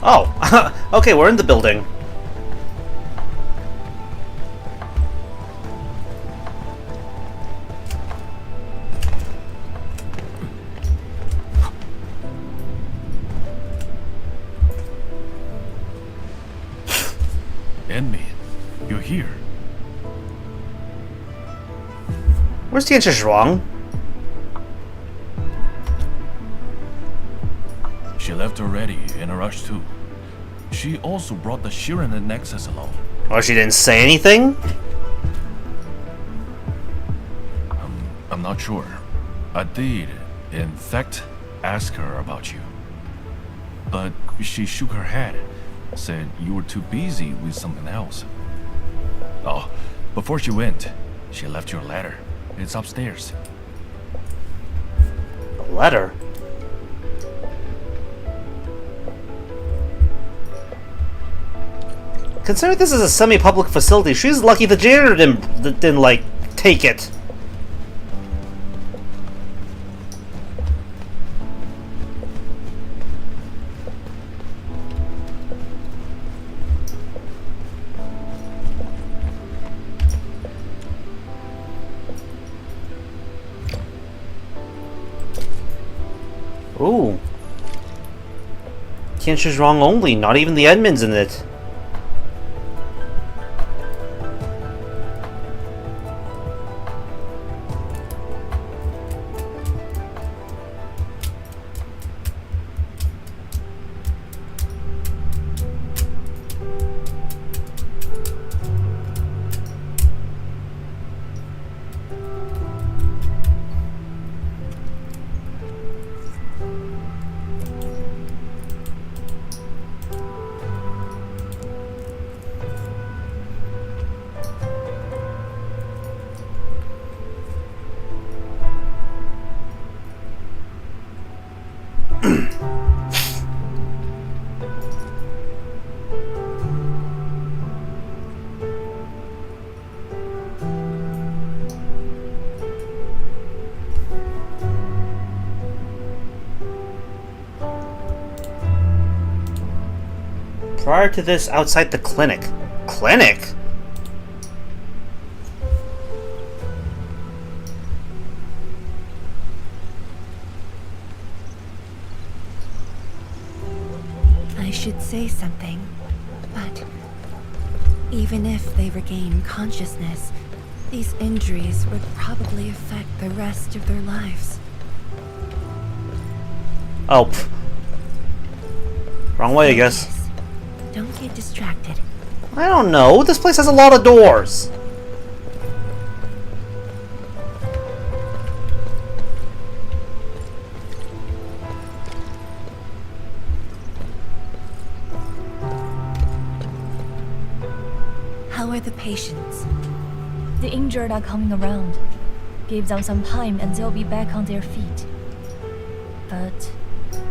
Oh, okay, we're in the building. Enemy, you're here. Where's Tianchi Zhuang? She left already, in a rush too. She also brought the Shiren Nexus along. Well, she didn't say anything? I'm not sure. I did, in fact, ask her about you. But she shook her head, said you were too busy with something else. Oh, before she went, she left your letter. It's upstairs. A letter? Considering this is a semi-public facility, she's lucky the janitor didn't like, take it. Ooh. Tianchi Zhuang only, not even the admins in it. Prior to this, outside the clinic. Clinic? I should say something, but even if they regain consciousness, these injuries would probably affect the rest of their lives. Oh, pff. Wrong way, I guess. Don't get distracted. I don't know. This place has a lot of doors. How are the patients? The injured are coming around. Give them some time and they'll be back on their feet. But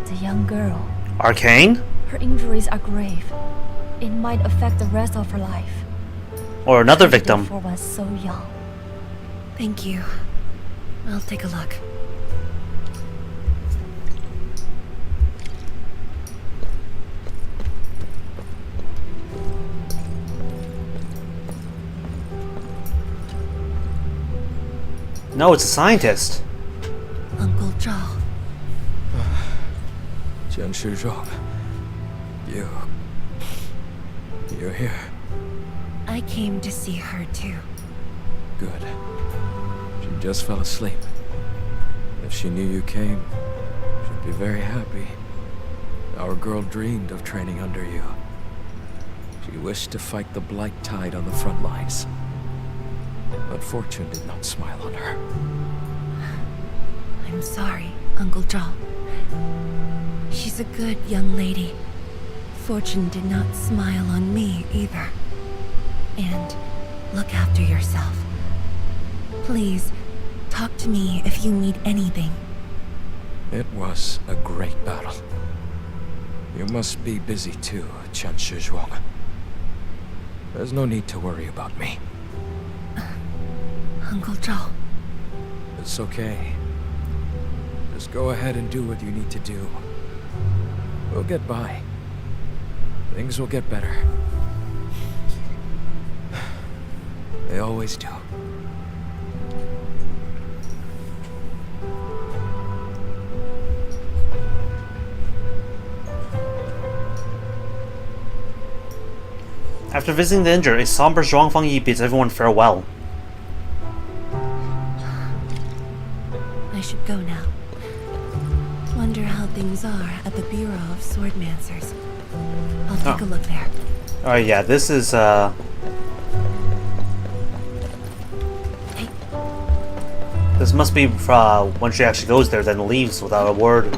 the young girl... Arcane? Her injuries are grave. It might affect the rest of her life. Or another victim. For one so young. Thank you. I'll take a look. No, it's a scientist. Uncle Zhao. Tianchi Zhuang. You're here. I came to see her too. Good. She just fell asleep. If she knew you came, she'd be very happy. Our girl dreamed of training under you. She wished to fight the Blight Tide on the front lines. But fortune did not smile on her. I'm sorry, Uncle Zhao. She's a good young lady. Fortune did not smile on me either. And look after yourself. Please, talk to me if you need anything. It was a great battle. You must be busy too, Tianchi Zhuang. There's no need to worry about me. Uncle Zhao. It's okay. Just go ahead and do what you need to do. We'll get by. Things will get better. They always do. After visiting the injured, a somber Zhuang Fangyi bids everyone farewell. I should go now. Wonder how things are at the Bureau of Swordmancers. I'll take a look there. Alright, yeah, this is, This must be when she actually goes there, then leaves without a word.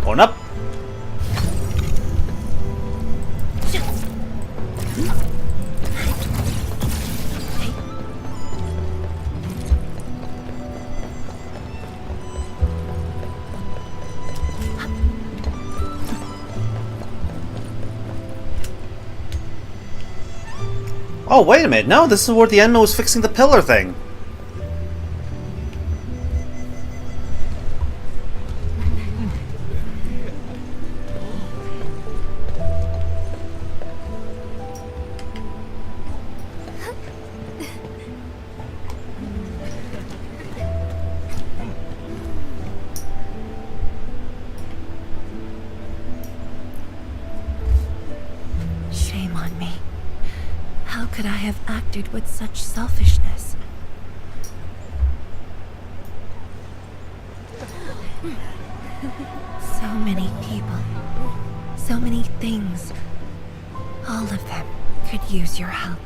Going up. Oh, wait a minute. No, this is where the Enmo was fixing the pillar thing. Shame on me. How could I have acted with such selfishness? So many people, so many things. All of them could use your help.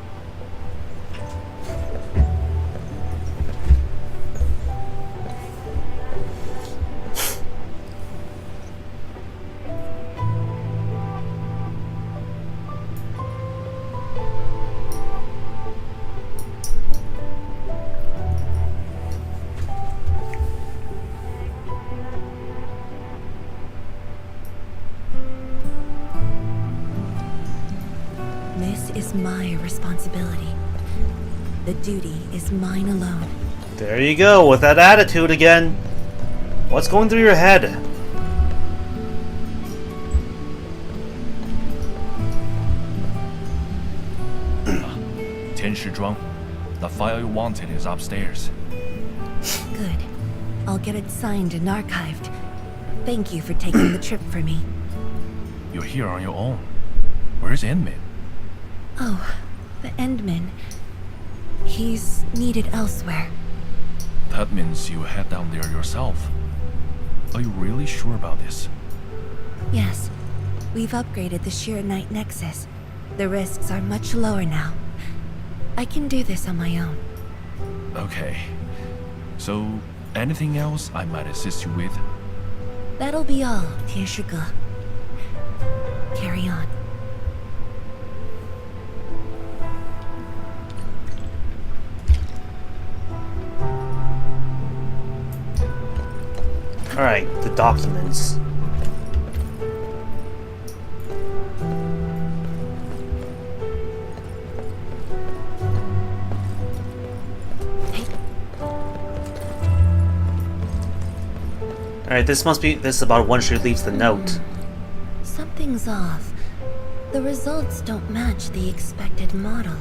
This is my responsibility. The duty is mine alone. There you go, with that attitude again. What's going through your head? Zhuang, the file you wanted is upstairs. Good. I'll get it signed and archived. Thank you for taking the trip for me. You're here on your own. Where's Endmin? Oh, the Endman. He's needed elsewhere. That means you head down there yourself. Are you really sure about this? Yes. We've upgraded the Shiranite Nexus. The risks are much lower now. I can do this on my own. Okay. So, anything else I might assist you with? That'll be all, Tianshi. Carry on. Alright, the documents. Alright, this is about when she leaves the note. Something's off. The results don't match the expected model.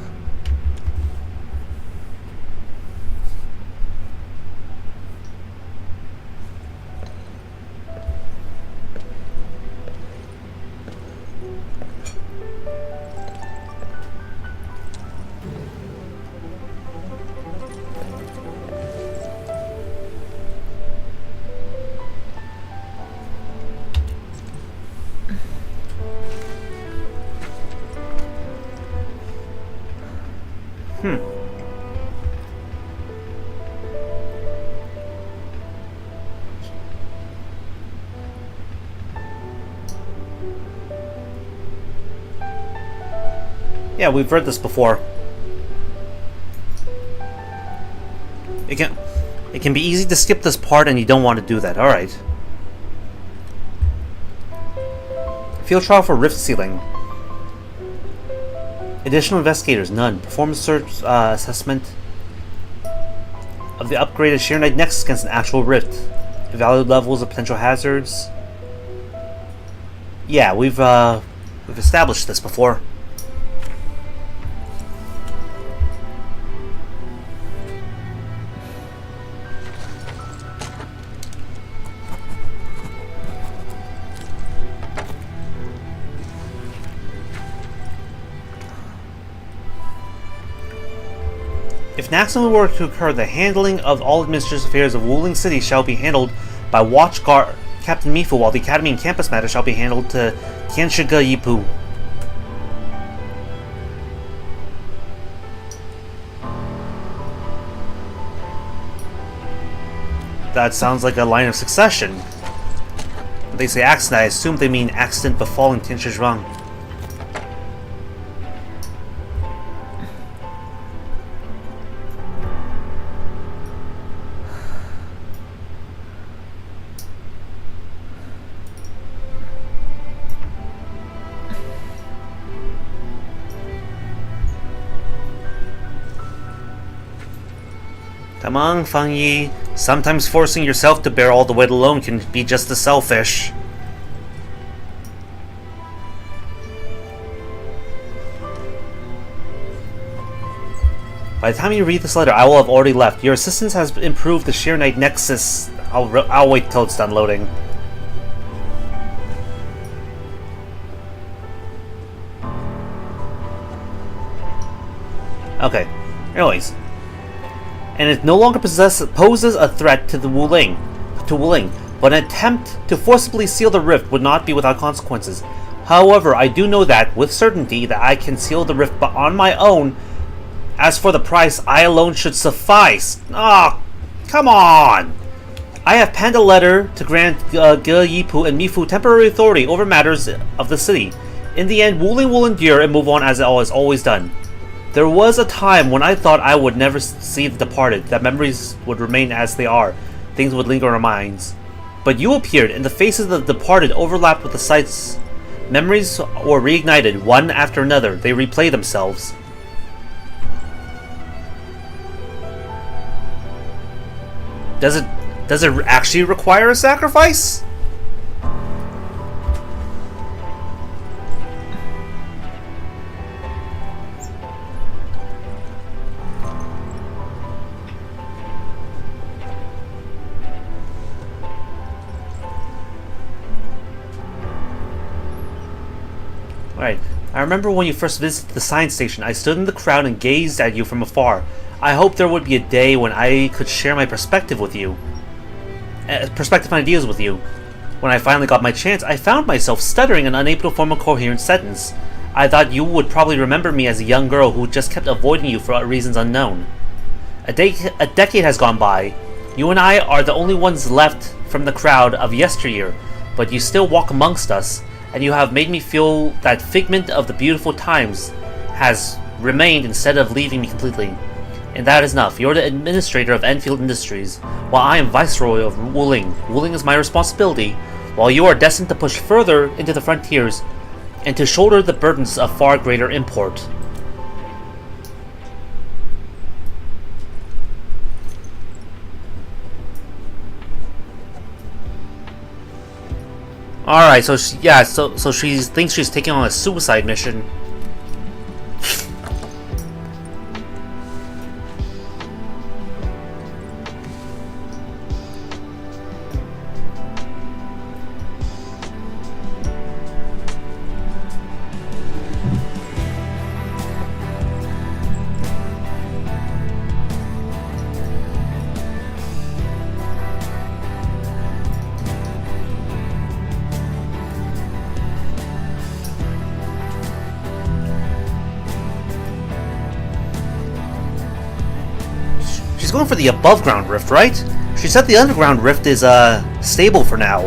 Yeah, we've read this before. It can be easy to skip this part, and you don't want to do that. Alright. Field trial for rift sealing. Additional investigators, none. Performance search assessment. of the upgraded Shirenite Nexus against an actual rift. Evaluate levels of potential hazards. Yeah, we've established this before. If an accident were to occur, the handling of all administrative affairs of Wuling City shall be handled by Watch Guard Captain Mifu, while the Academy and campus matters shall be handled to Tianshiga Yipu. That sounds like a line of succession. When they say accident, I assume they mean accident befalling Tiansha Zhuang. Come on, Fangyi. Sometimes forcing yourself to bear all the weight alone can be just as selfish. By the time you read this letter, I will have already left. Your assistance has improved the Shirenite Nexus. I'll wait till it's done loading. Okay. Anyways. And it no longer poses a threat to the Wuling, but an attempt to forcibly seal the rift would not be without consequences. However, I do know that, with certainty, that I can seal the rift but on my own. As for the price, I alone should suffice. Ah, come on! I have penned a letter to grant Ge Yipu and Mifu temporary authority over matters of the city. In the end, Wuling will endure and move on as it has always done. There was a time when I thought I would never see the departed, that memories would remain as they are, things would linger in our minds. But you appeared, and the faces of the departed overlapped with the sights. Memories were reignited, one after another. They replay themselves. Does it actually require a sacrifice? Right. I remember when you first visited the science station, I stood in the crowd and gazed at you from afar. I hoped there would be a day when I could share my perspective with you. Perspective and ideas with you. When I finally got my chance, I found myself stuttering and unable to form a coherent sentence. I thought you would probably remember me as a young girl who just kept avoiding you for reasons unknown. A decade has gone by. You and I are the only ones left from the crowd of yesteryear, but you still walk amongst us. And you have made me feel that figment of the beautiful times has remained instead of leaving me completely. And that is enough. You're the administrator of Endfield Industries, while I am viceroy of Wuling. Wuling is my responsibility, while you are destined to push further into the frontiers and to shoulder the burdens of far greater import. Alright, so she thinks she's taking on a suicide mission. She's going for the above ground rift, right? She said the underground rift is stable for now.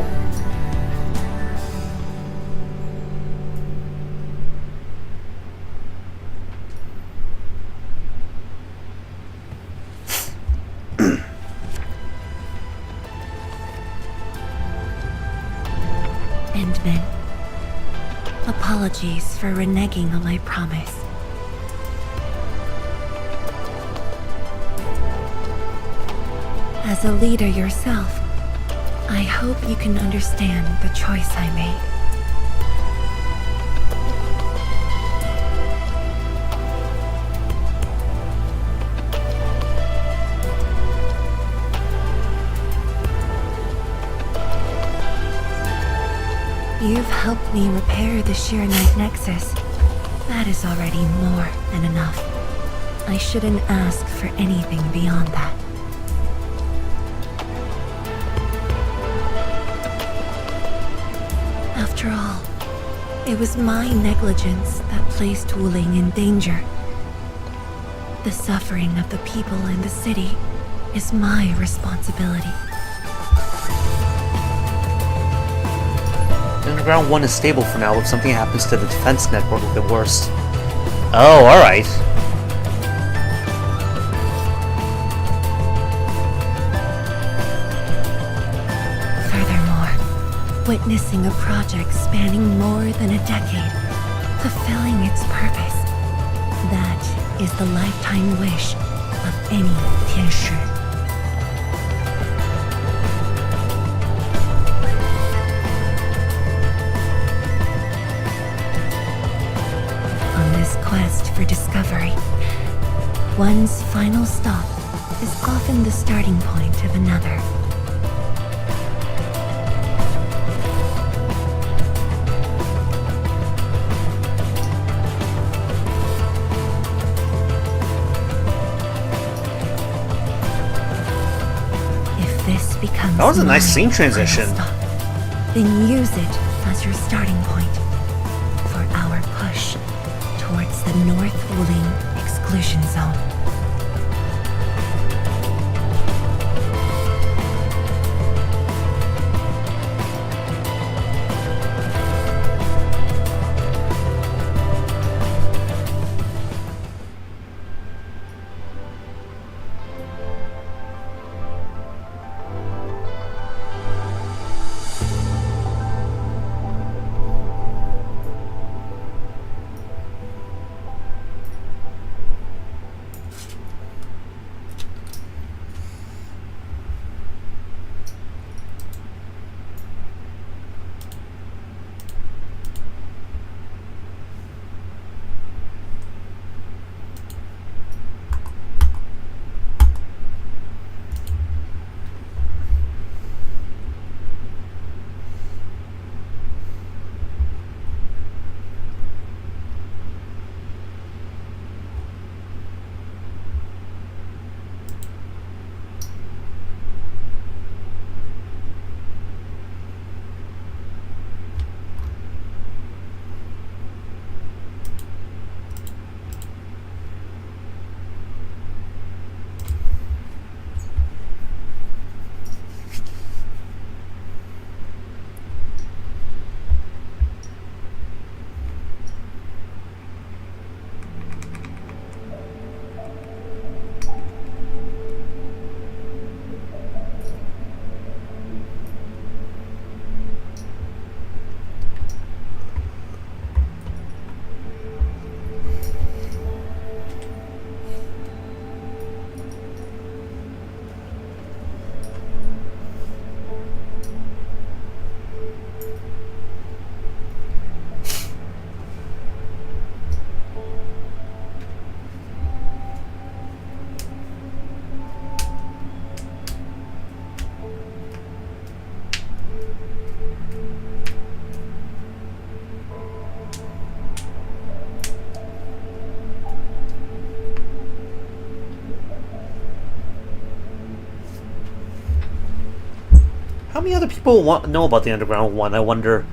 Endman, apologies for reneging on my promise. As a leader yourself, I hope you can understand the choice I made. You've helped me repair the Shiranite Nexus. That is already more than enough. I shouldn't ask for anything beyond that. After all, it was my negligence that placed Wuling in danger. The suffering of the people in the city is my responsibility. Underground 1 is stable for now if something happens to the defense network at the worst. Oh, alright. Furthermore, witnessing a project spanning more than a decade, fulfilling its purpose, that is the lifetime wish of any Tianshi. Quest for discovery. One's final stop is often the starting point of another. If this becomes that was a nice my scene transition. final stop, then use it as your starting point for our push towards the North Wuling exclusion zone. How many other people know about the Underground 1, I wonder?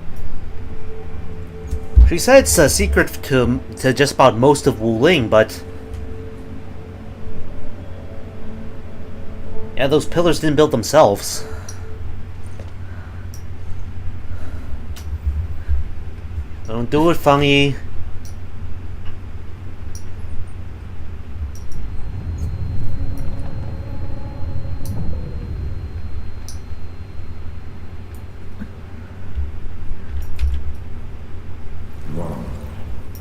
She said it's a secret to just about most of Wuling, but... yeah, those pillars didn't build themselves. Don't do it, Fangyi.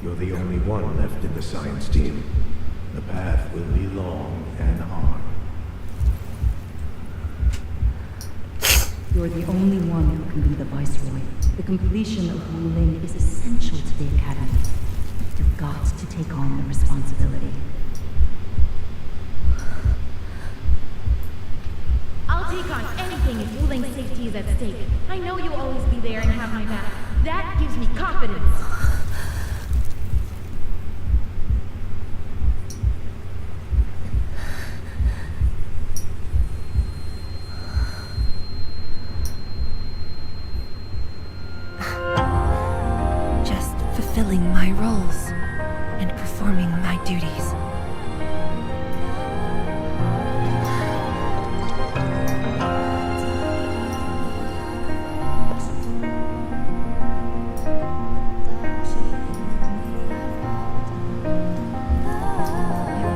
You're the only one left in the science team. The path will be long and hard. You're the only one who can be the Viceroy. The completion of Wuling is essential to the Academy. You've got to take on the responsibility. I'll take on anything if Wuling's safety is at stake. I know you'll always be there and have my back. That gives me confidence. Just fulfilling my roles and performing my duties.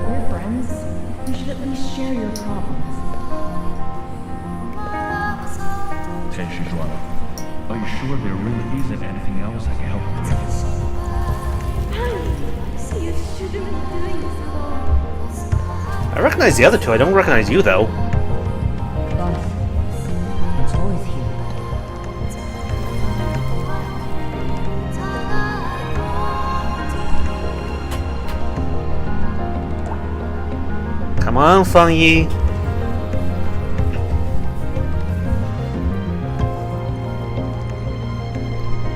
We're friends. We should at least share your problems. Tenshi Zhuang, are you sure there really isn't anything else I can help you with? You shouldn't be doing this alone. I recognize the other two. I don't recognize you, though. It's always here. Come on, Fangyi.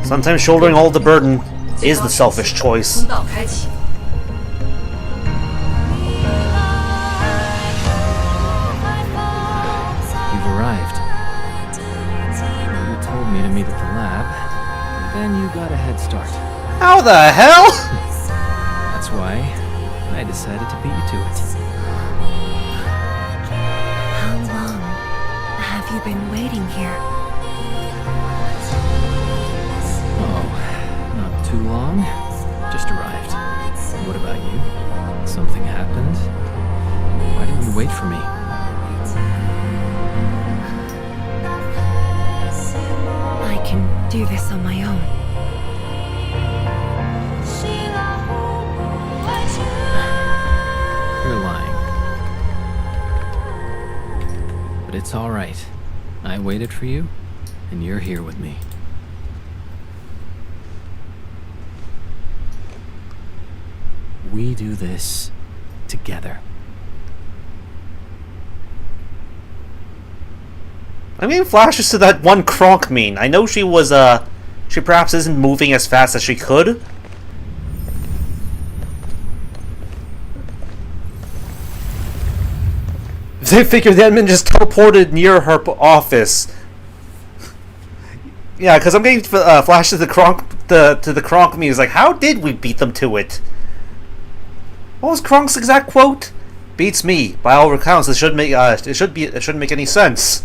Sometimes shouldering all the burden is the selfish choice. 通道开启。 You've arrived. You told me to meet at the lab, then you got a head start. How the hell? That's why I decided to beat you to it. How long have you been waiting here? Oh, not too long. Just arrived. What about you? Something happened? Why didn't you wait for me? I can do this on my own. You're lying. But it's all right. I waited for you, and you're here with me. We do this together. I mean, flashes to that one Kronk meme. I know she was, she perhaps isn't moving as fast as she could. They figure the admin just teleported near her office. Yeah, because I'm getting flashes to the Kronk, to the Kronk meme. It's like, how did we beat them to it? What was Kronk's exact quote? Beats me. By all accounts, it shouldn't make any sense.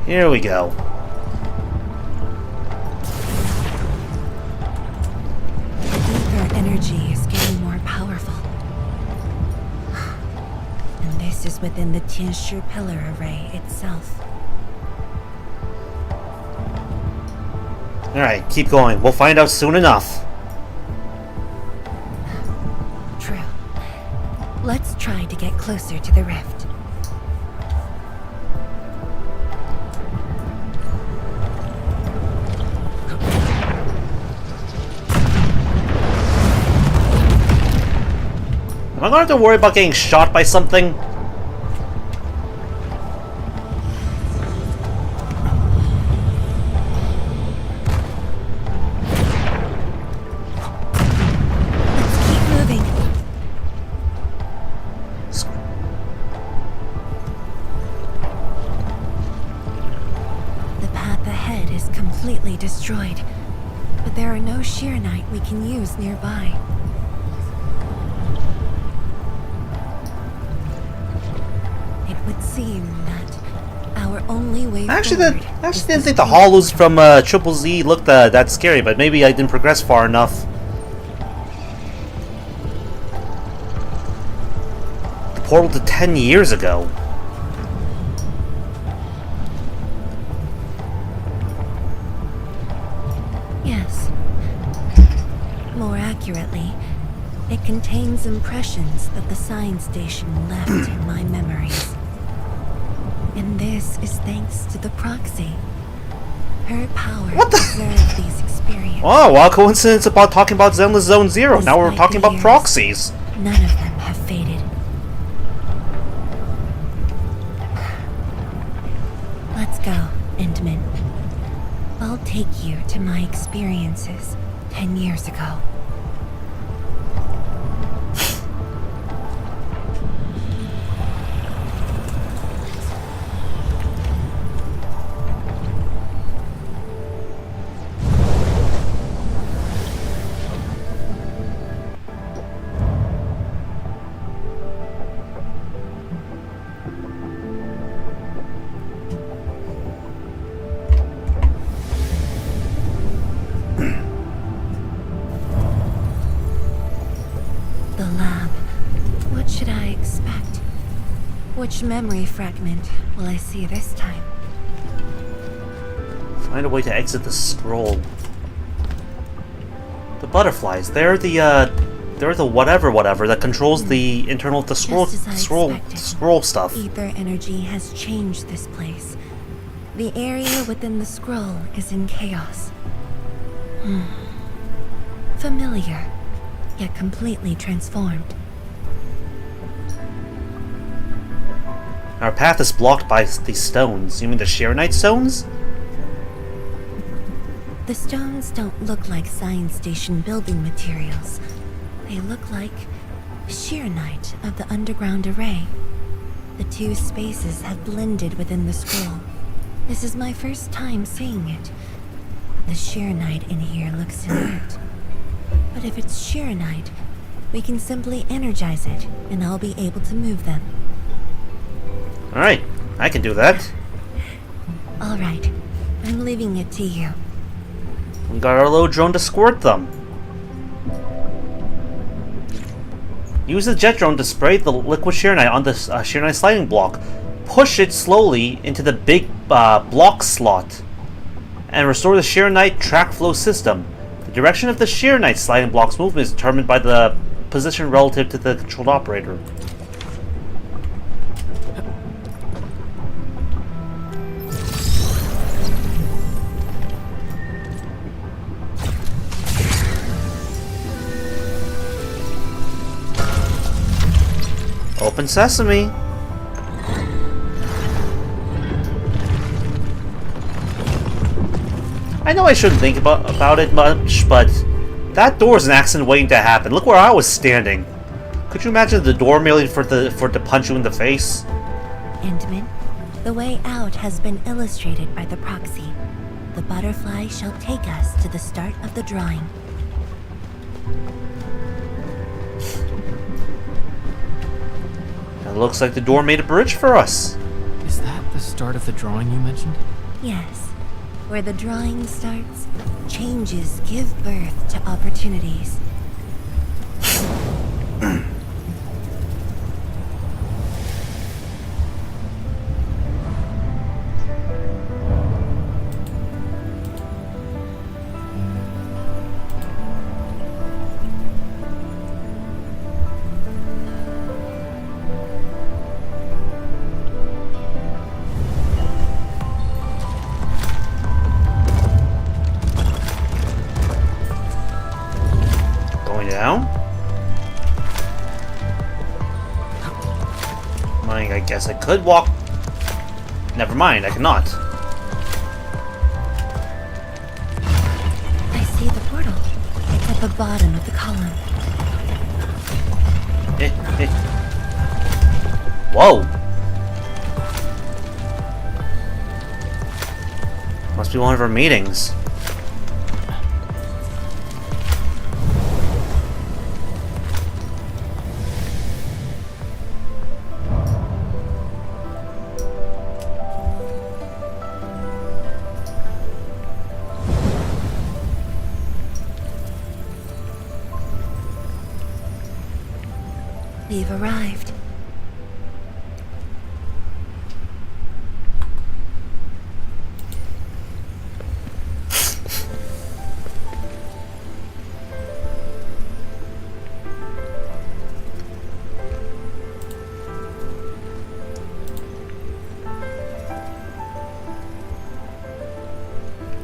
Here we go. Ether energy is getting more powerful. And this is within the Tianshi pillar array itself. Alright, keep going. We'll find out soon enough. Let's try to get closer to the rift. Am I going to have to worry about getting shot by something? Destroyed, but there are no Shiranite we can use nearby. It would seem that our only way I actually forward didn't think the hollows from Triple Z looked that scary, but maybe I didn't progress far enough. The portal to 10 years ago. Accurately, it contains impressions that the science station left in my memories. And this is thanks to the proxy. Her power preserved these experiences. Oh, well, coincidence about talking about Zenless Zone Zero. Now we're talking about proxies. None of them have faded. Let's go, Endman. I'll take you to my experiences 10 years ago. Which memory fragment will I see this time? Find a way to exit the scroll. The butterflies. They're the whatever that controls the internal of the scroll stuff. Ether energy has changed this place. The area within the scroll is in chaos. Familiar, yet completely transformed. Our path is blocked by these stones. You mean the Shiranite stones? The stones don't look like science station building materials. They look like Shiranite of the underground array. The two spaces have blended within the scroll. This is my first time seeing it. The Shiranite in here looks inert. But if it's Shiranite, we can simply energize it, and I'll be able to move them. Alright, I can do that. Alright, I'm leaving it to you. We got our little drone to squirt them. Use the jet drone to spray the liquid Shiranite on the Shiranite sliding block. Push it slowly into the big block slot. And restore the Shiranite track flow system. The direction of the Shiranite sliding block's movement is determined by the position relative to the controlled operator. Open sesame. I know I shouldn't think about it much, but that door is an accident waiting to happen. Look where I was standing. Could you imagine the door merely for it to punch you in the face? Endman, the way out has been illustrated by the proxy. The butterfly shall take us to the start of the drawing. It looks like the door made a bridge for us. Is that the start of the drawing you mentioned? Yes. Where the drawing starts, changes give birth to opportunities. down. I guess I could walk. Never mind, I cannot. I see the portal. It's at the bottom of the column. Whoa! Must be one of our meetings. We've arrived.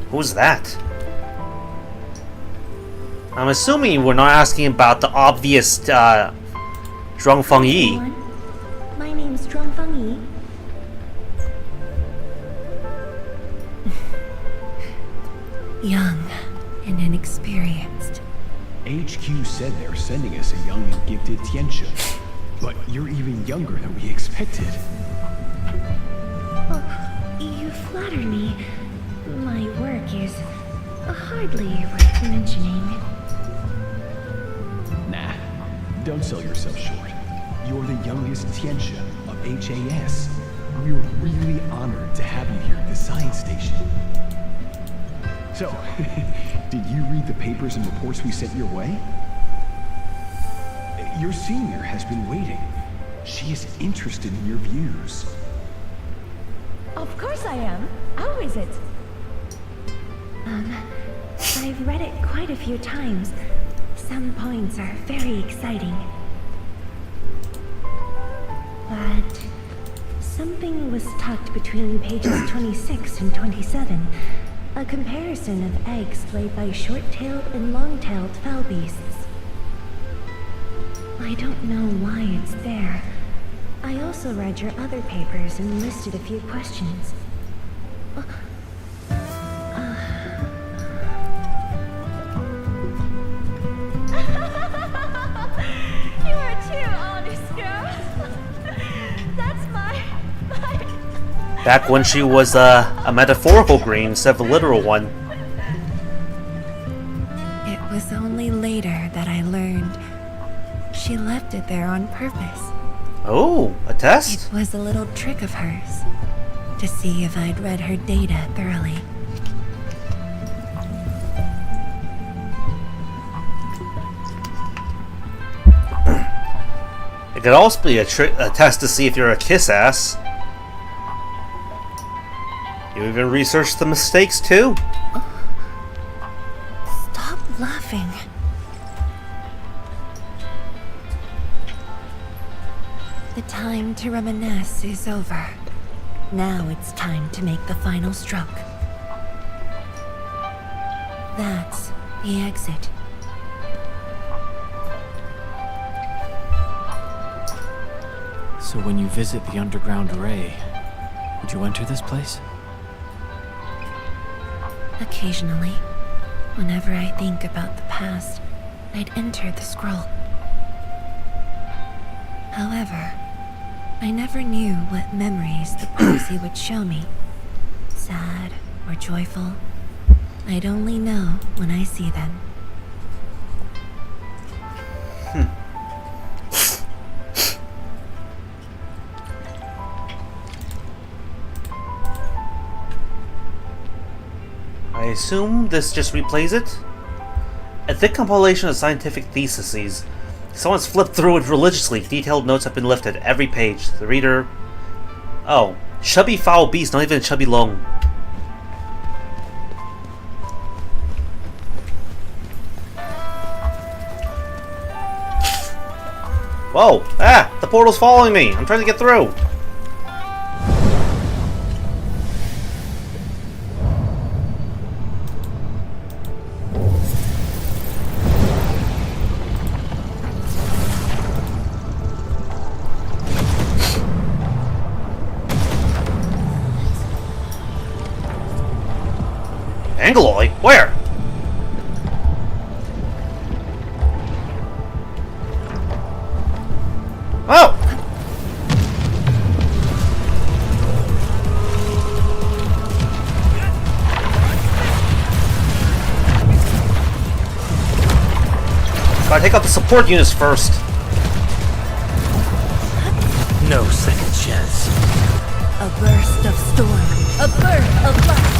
Who's that? I'm assuming we're not asking about the obvious, Zhuang Fangyi. My name's Zhuang Fangyi. Young and inexperienced. HQ said they're sending us a young and gifted Tianxia. But you're even younger than we expected. Oh, you flatter me. My work is hardly worth mentioning. Nah, don't sell yourself short. You're the youngest Tianxia of HAS. We're really honored to have you here at the science station. So, did you read the papers and reports we sent your way? Your senior has been waiting. She is interested in your views. Of course I am. How is it? I've read it quite a few times. Some points are very exciting. But something was tucked between pages 26 and 27. A comparison of eggs laid by short-tailed and long-tailed fowl beasts. I don't know why it's there. I also read your other papers and listed a few questions. You are too honest, girl. That's my... Back when she was a metaphorical green instead of a literal one. It was only later that I learned she left it there on purpose. Oh, a test? It was a little trick of hers to see if I'd read her data thoroughly. It could also be a test to see if you're a kiss ass. You even researched the mistakes too? Stop laughing. The time to reminisce is over. Now it's time to make the final stroke. That's the exit. So when you visit the underground array, would you enter this place? Occasionally, whenever I think about the past, I'd enter the scroll. However, I never knew what memories the prophecy would show me. Sad or joyful, I'd only know when I see them. I assume this just replays it? A thick compilation of scientific theses. Someone's flipped through it religiously. Detailed notes have been lifted. Every page. The reader... Oh. Chubby foul beast, not even chubby long. Whoa! Ah! The portal's following me! I'm trying to get through! Gotta take out the support units first. No second chance. A burst of storm. A birth of light.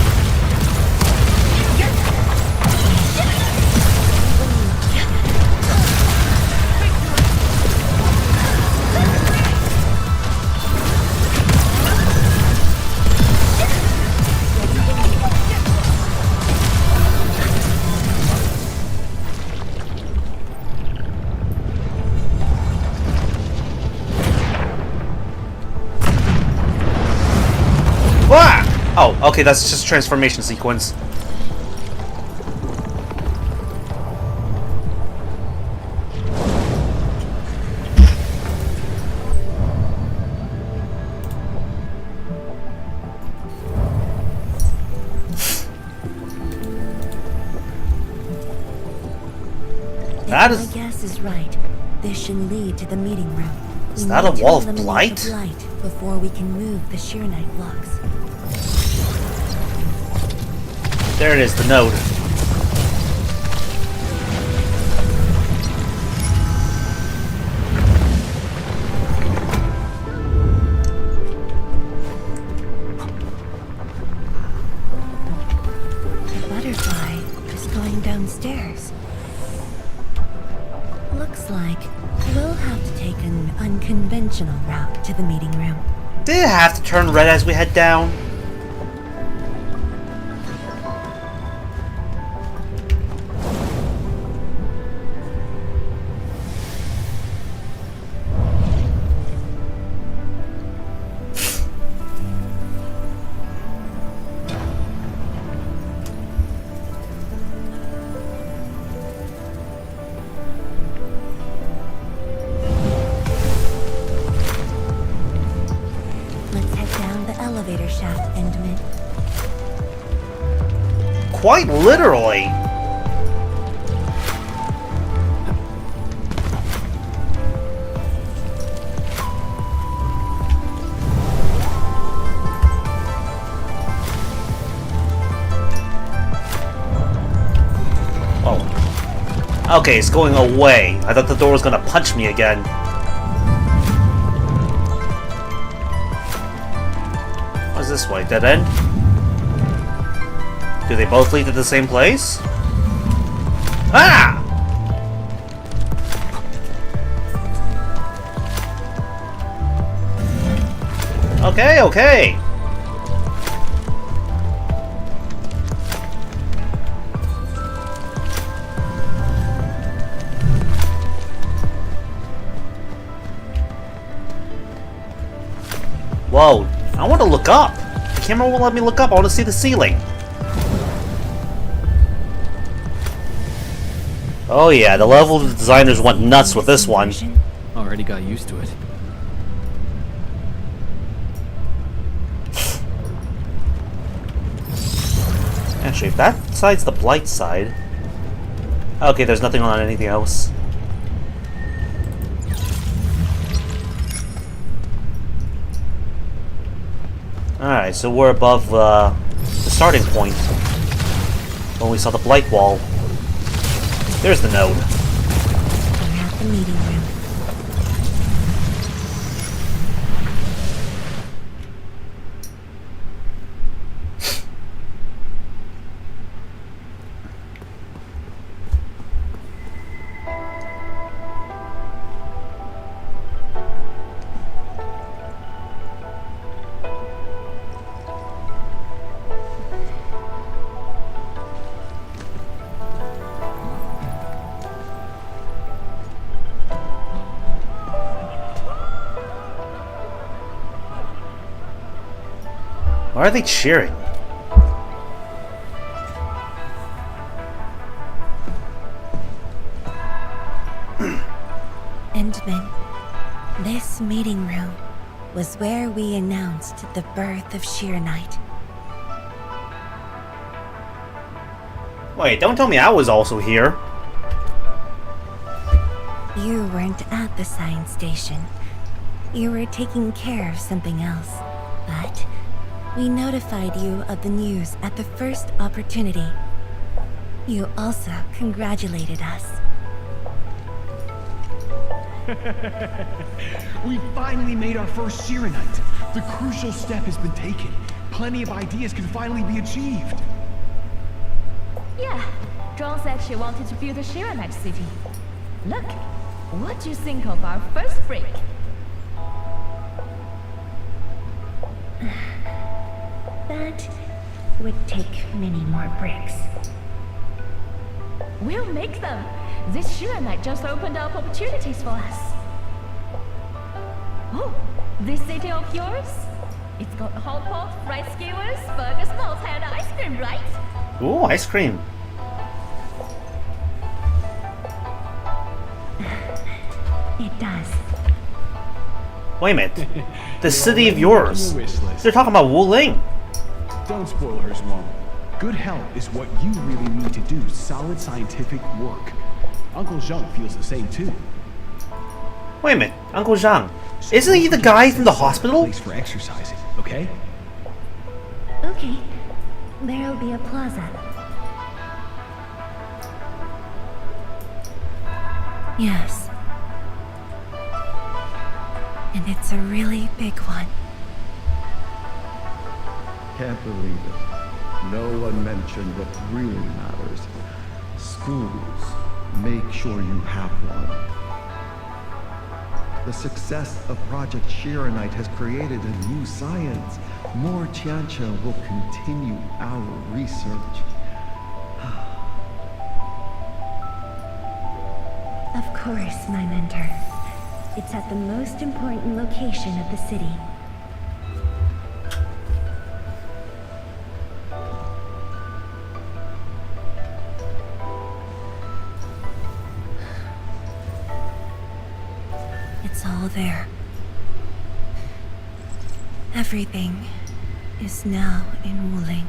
Oh, okay, that's just a transformation sequence. That is... my guess is right. This should lead to the meeting room. Is that a wall of blight? Before we can move the Sheernite blocks. There it is, the node. The butterfly is going downstairs. Looks like we'll have to take an unconventional route to the meeting room. Did it have to turn red as we head down? Quite literally. Oh. Okay, it's going away. I thought the door was gonna punch me again. What's this way? Dead end? Do they both lead to the same place? Ah! Okay, okay. Whoa, I want to look up. The camera won't let me look up. I want to see the ceiling. Oh yeah, the level designers went nuts with this one. Already got used to it. Actually, if that side's the blight side... Okay, there's nothing on anything else. Alright, so we're above the starting point. When we saw the blight wall. There's the node. We're at the meeting room. Why are they cheering? Endman, this meeting room was where we announced the birth of Sheernite. Wait, don't tell me I was also here. You weren't at the science station. You were taking care of something else, but we notified you of the news at the first opportunity. You also congratulated us. We finally made our first Shiranite. The crucial step has been taken. Plenty of ideas can finally be achieved. Yeah, Zhuang said she wanted to build a Shiranite city. Look, what do you think of our first break? That would take many more bricks. We'll make them. This Shiranite just opened up opportunities for us. Oh, this city of yours? It's got hot pot, fried skewers, burgers, malts, and ice cream, right? Ooh, ice cream. It does. Wait a minute. The city of yours. They're talking about Wuling. Don't spoil her, Zhuang. Good health is what you really need to do solid scientific work. Uncle Zhang feels the same too. Wait a minute, Uncle Zhang. Isn't he the guy from the hospital? Place for exercising, okay? Okay. There'll be a plaza. Yes. And it's a really big one. Can't believe it. No one mentioned what really matters. Schools. Make sure you have one. The success of Project Shiranite has created a new science. More Tiancha will continue our research. Of course, my mentor. It's at the most important location of the city. It's all there. Everything is now in Wuling.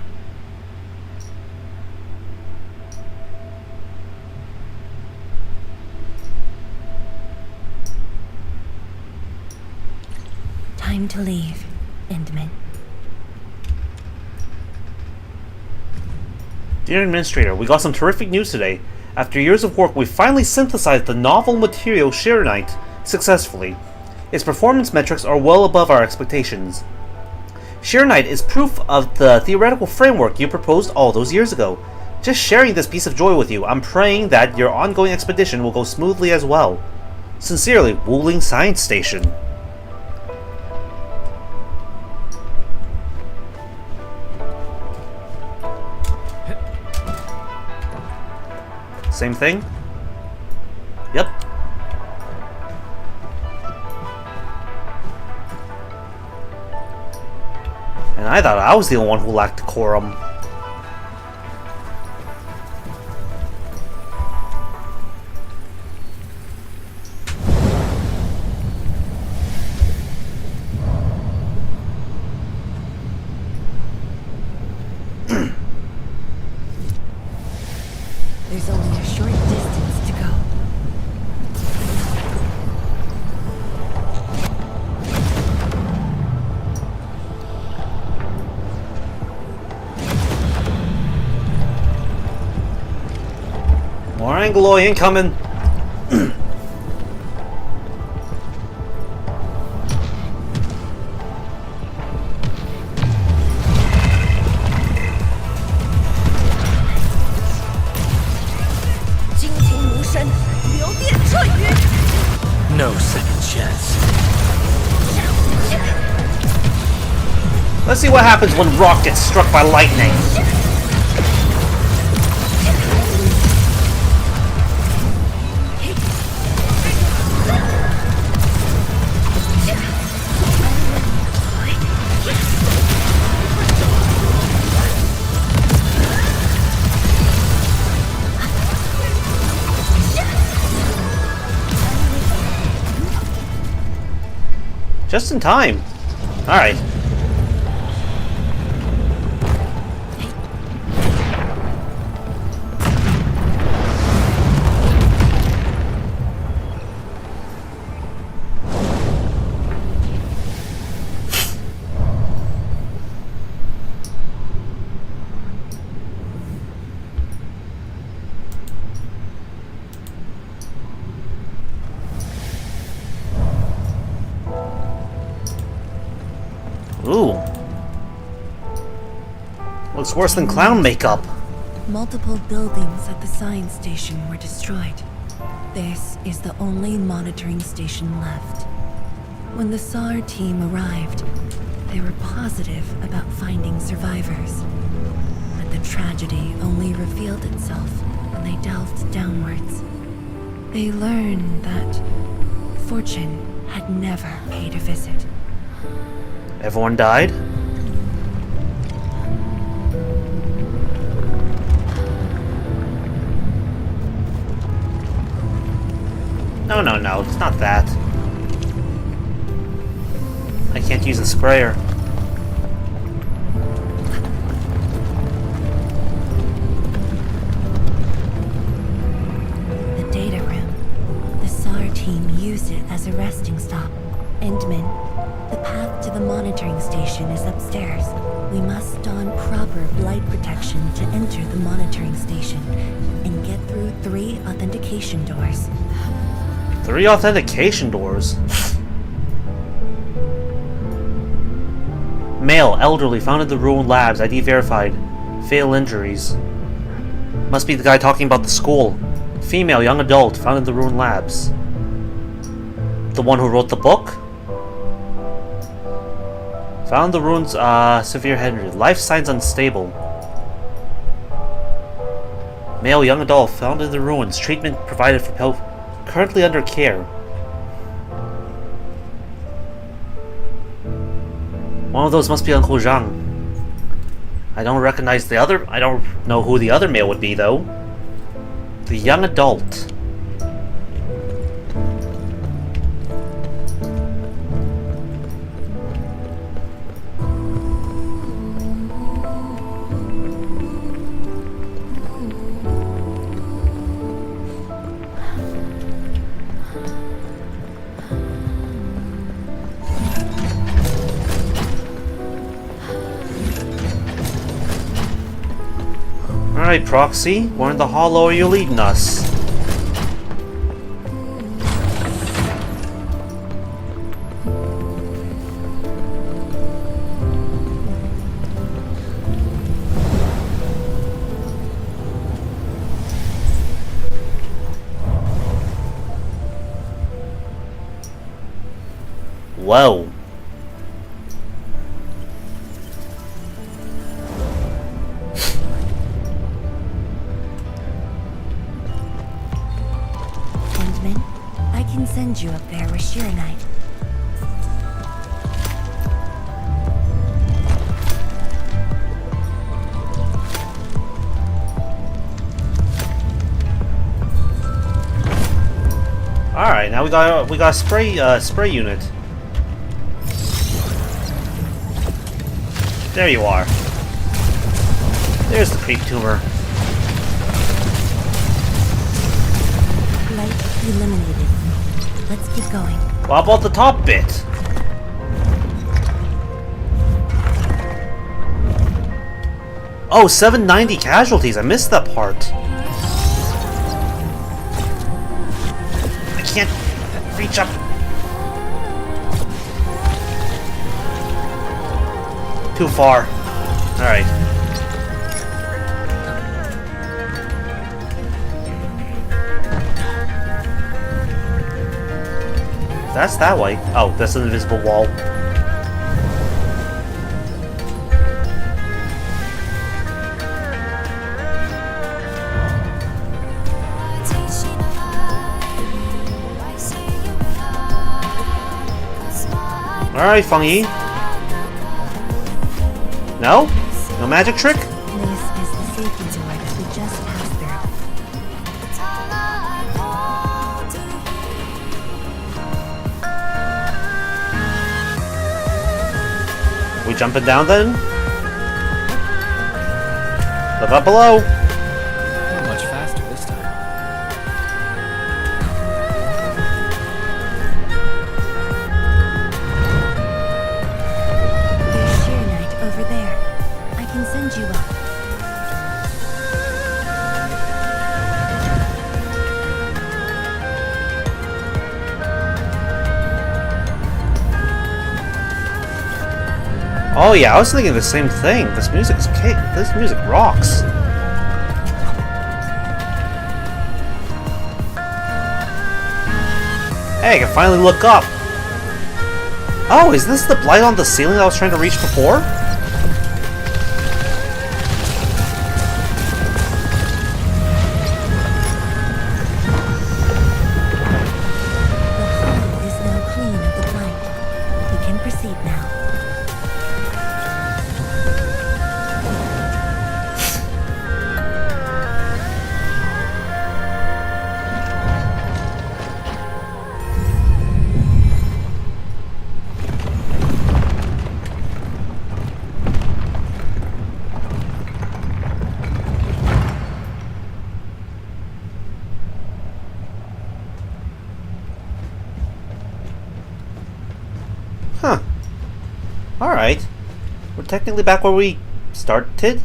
Time to leave, Endman. Dear Administrator, we got some terrific news today. After years of work, we finally synthesized the novel material Shiranite successfully. Its performance metrics are well above our expectations. Shiranite is proof of the theoretical framework you proposed all those years ago. Just sharing this piece of joy with you, I'm praying that your ongoing expedition will go smoothly as well. Sincerely, Wuling Science Station. Same thing? Yep. And I thought I was the only one who lacked decorum. There's only a short distance to go. More Anglo incoming. No second chance. Let's see what happens when Rock gets struck by lightning. Just in time. Alright. Looks worse than clown makeup. Multiple buildings at the science station were destroyed. This is the only monitoring station left. When the SAR team arrived, they were positive about finding survivors. But the tragedy only revealed itself when they delved downwards. They learned that fortune had never paid a visit. Everyone died? No, it's not that. I can't use the sprayer. The data room. The SAR team used it as a resting stop. Endman, the path to the monitoring station is upstairs. We must don proper blight protection to enter the monitoring station and get through 3 authentication doors. 3 authentication doors? Male, elderly, found in the ruined labs, ID verified. Fatal injuries. Must be the guy talking about the school. Female, young adult, found in the ruined labs. The one who wrote the book? Found the ruins, severe head injury. Life signs unstable. Male, young adult, found in the ruins. Treatment provided for currently under care. One of those must be Uncle Zhuang. I don't recognize the other. I don't know who the other male would be, though. The young adult. Alright, Proxy, where in the hollow are you leading us? Whoa. Send you up there with Shiranite. All right, now we got a spray unit. There you are. There's the creep tumor. Light eliminated. Let's keep going. What about the top bit? Oh, 790 casualties. I missed that part. I can't reach up. Too far. Alright. That's that way. Oh, that's an invisible wall. Alright, Fangyi. No? No magic trick? This is the safety door that we just passed We jumping down then? Look up below. Much faster this time. There's Shiranite over there. I can send you up. Oh yeah, I was thinking the same thing. This music is this music rocks. Hey, I can finally look up. Oh, is this the blight on the ceiling I was trying to reach before? Huh. Alright. We're technically back where we started?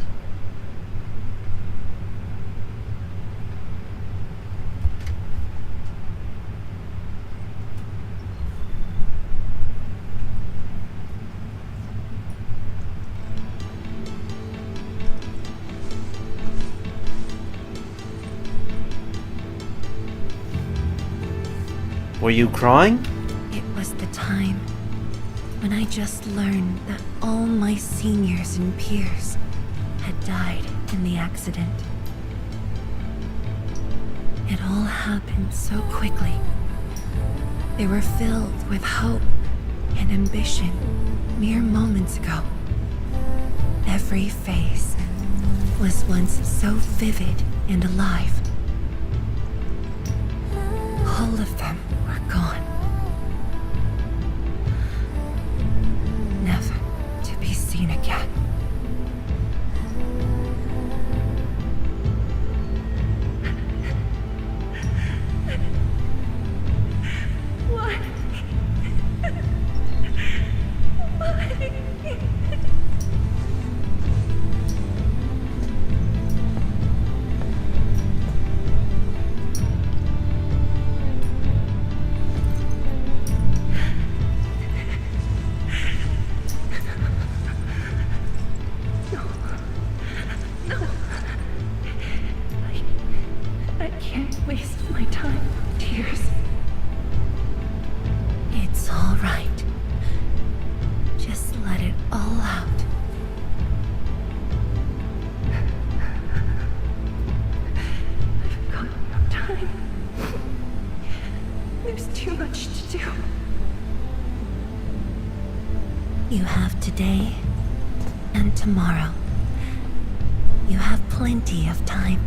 Were you crying? It was the time when I just learned that all my seniors and peers had died in the accident. It all happened so quickly. They were filled with hope and ambition mere moments ago. Every face was once so vivid and alive. All of them were gone. Never to be seen again. Why? Why? I can't waste my time. Tears. It's all right. Just let it all out. I've got no time. There's too much to do. You have today and tomorrow. You have plenty of time.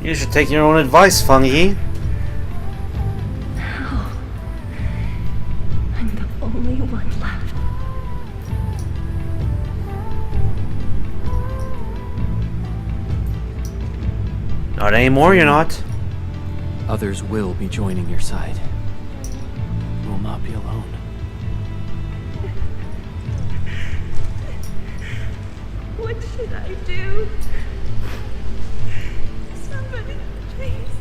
You should take your own advice, Fangyi. Now, I'm the only one left. Not anymore, you're not. Others will be joining your side. You will not be alone. What should I do? Somebody, please.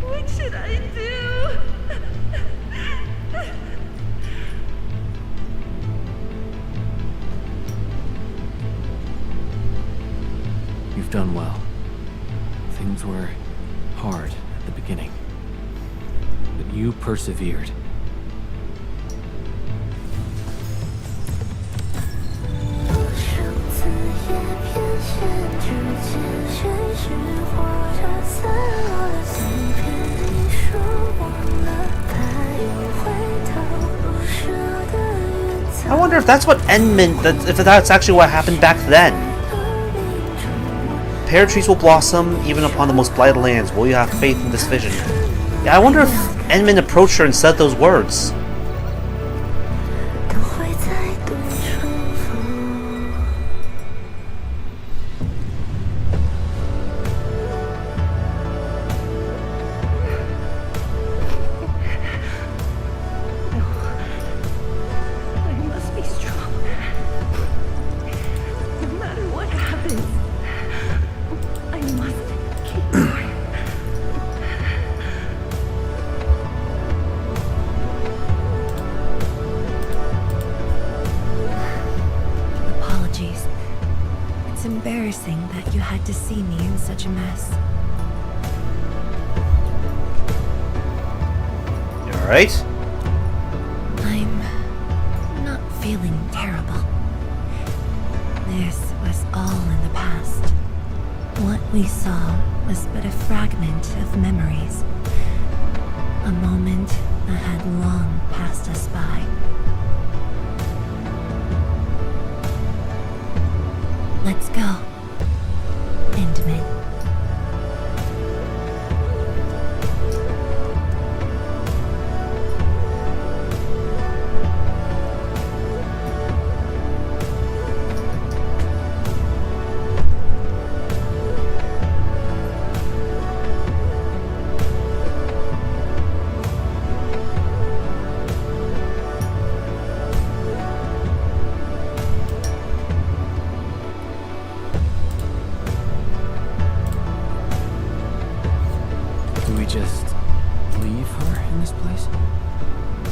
What should I do? You've done well. Things were hard at the beginning, but you persevered. I wonder if that's what End meant, if that's actually what happened back then. Pear trees will blossom even upon the most blighted lands. Will you have faith in this vision? Yeah, I wonder if Endman approached her and said those words. see me in such a mess. You alright? I'm not feeling terrible. This was all in the past. What we saw was but a fragment of memories. A moment that had long passed us by. Let's go. Endman. Just leave her in this place?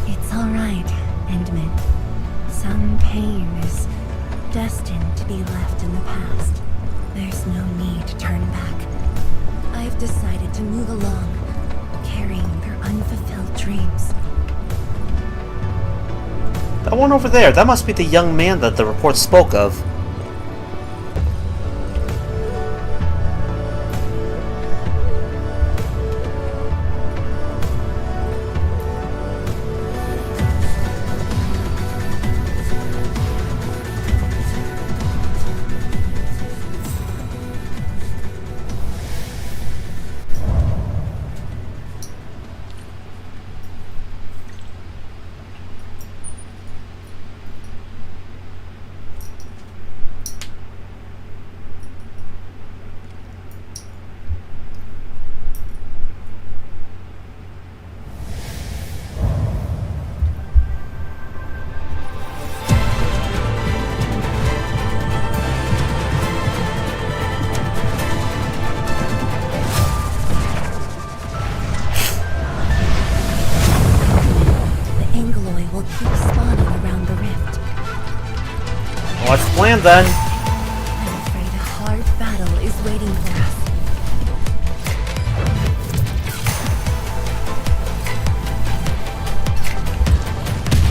It's alright, Endman. Some pain is destined to be left in the past. There's no need to turn back. I've decided to move along, carrying their unfulfilled dreams. That one over there, that must be the young man that the report spoke of. What's the plan then? I'm afraid a hard battle is waiting for us.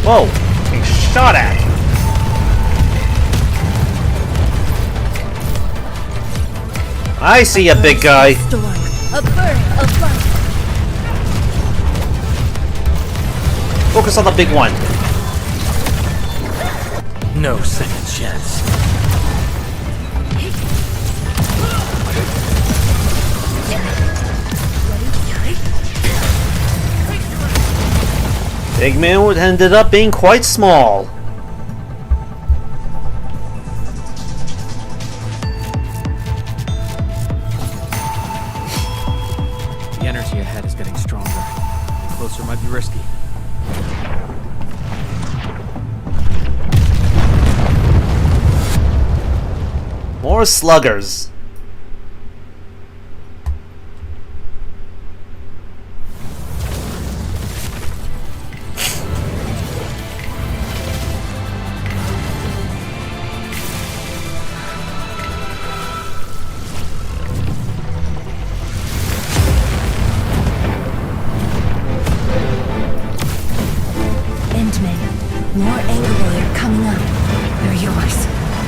Whoa! Being shot at! I see a big guy! Storm, a bird of light. Focus on the big one. No second chance. Big man ended up being quite small. The energy ahead is getting stronger. Getting closer might be risky. More sluggers. Endman, more Angloy are coming up. They're yours.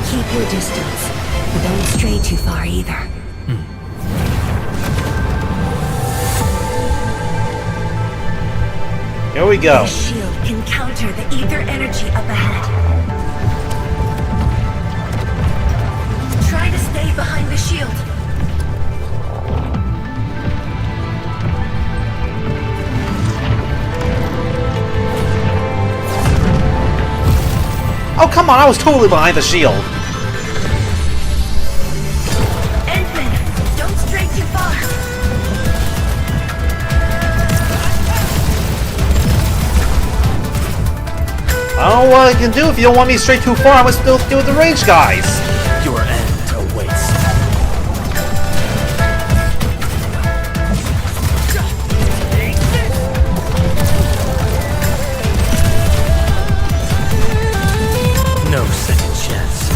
Keep your distance. But don't stray too far either. Here we go. The shield can counter the ether energy up ahead. Try to stay behind the shield. Oh, come on, I was totally behind the shield. Endman, don't stray too far. I don't know what I can do if you don't want me straight too far. I must still deal with the range guys. Your end awaits. No second chance.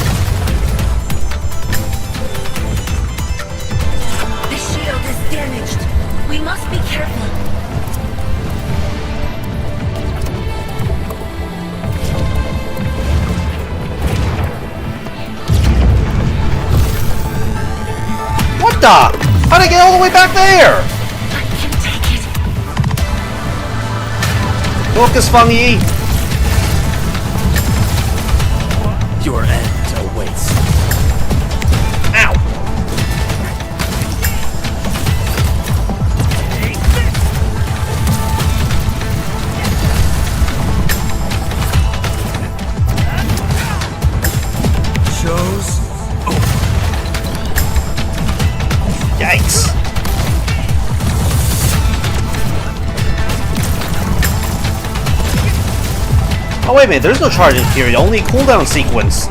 way back there! I can take it. Focus, Fangyi! Your end awaits. Ow! Show's over. Yikes! Oh wait a minute, there's no charging period, only cooldown sequence.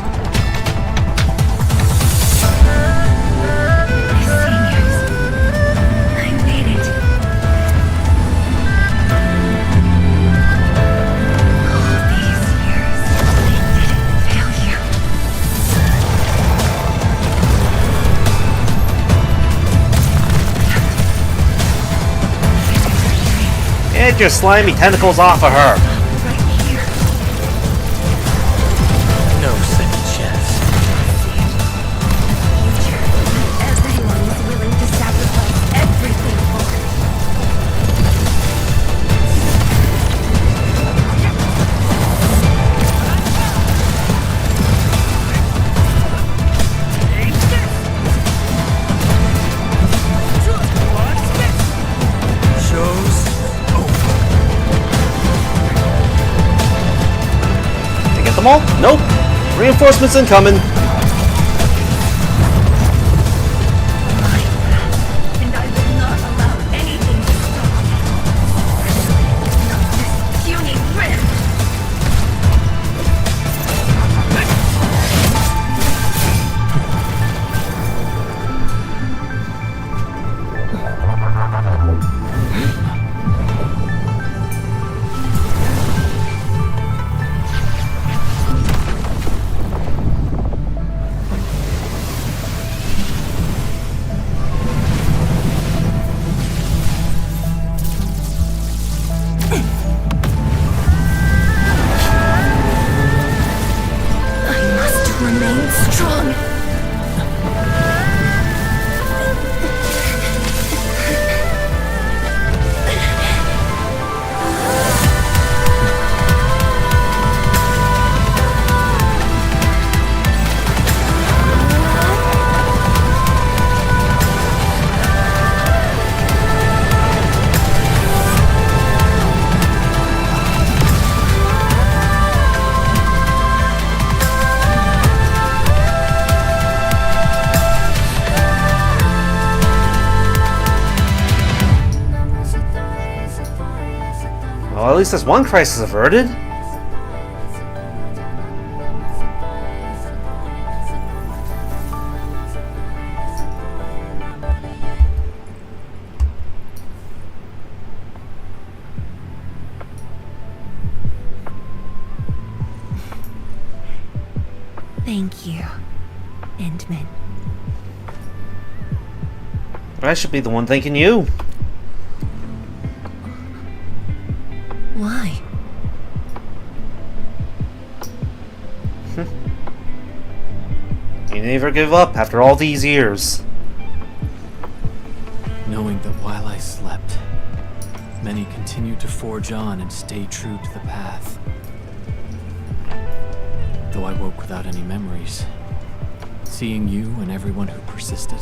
Get your slimy tentacles off of her. No second chance. Everyone is willing to sacrifice everything for it. Show's Get them all? Nope. Reinforcements incoming. And I will not allow anything to stop me. Not this puny rift. I must remain strong. Well, at least that's one crisis averted. Thank you, Endman. I should be the one thanking you. Why? You never give up after all these years. Knowing that while I slept, many continued to forge on and stay true to the path. Though I woke without any memories, seeing you and everyone who persisted,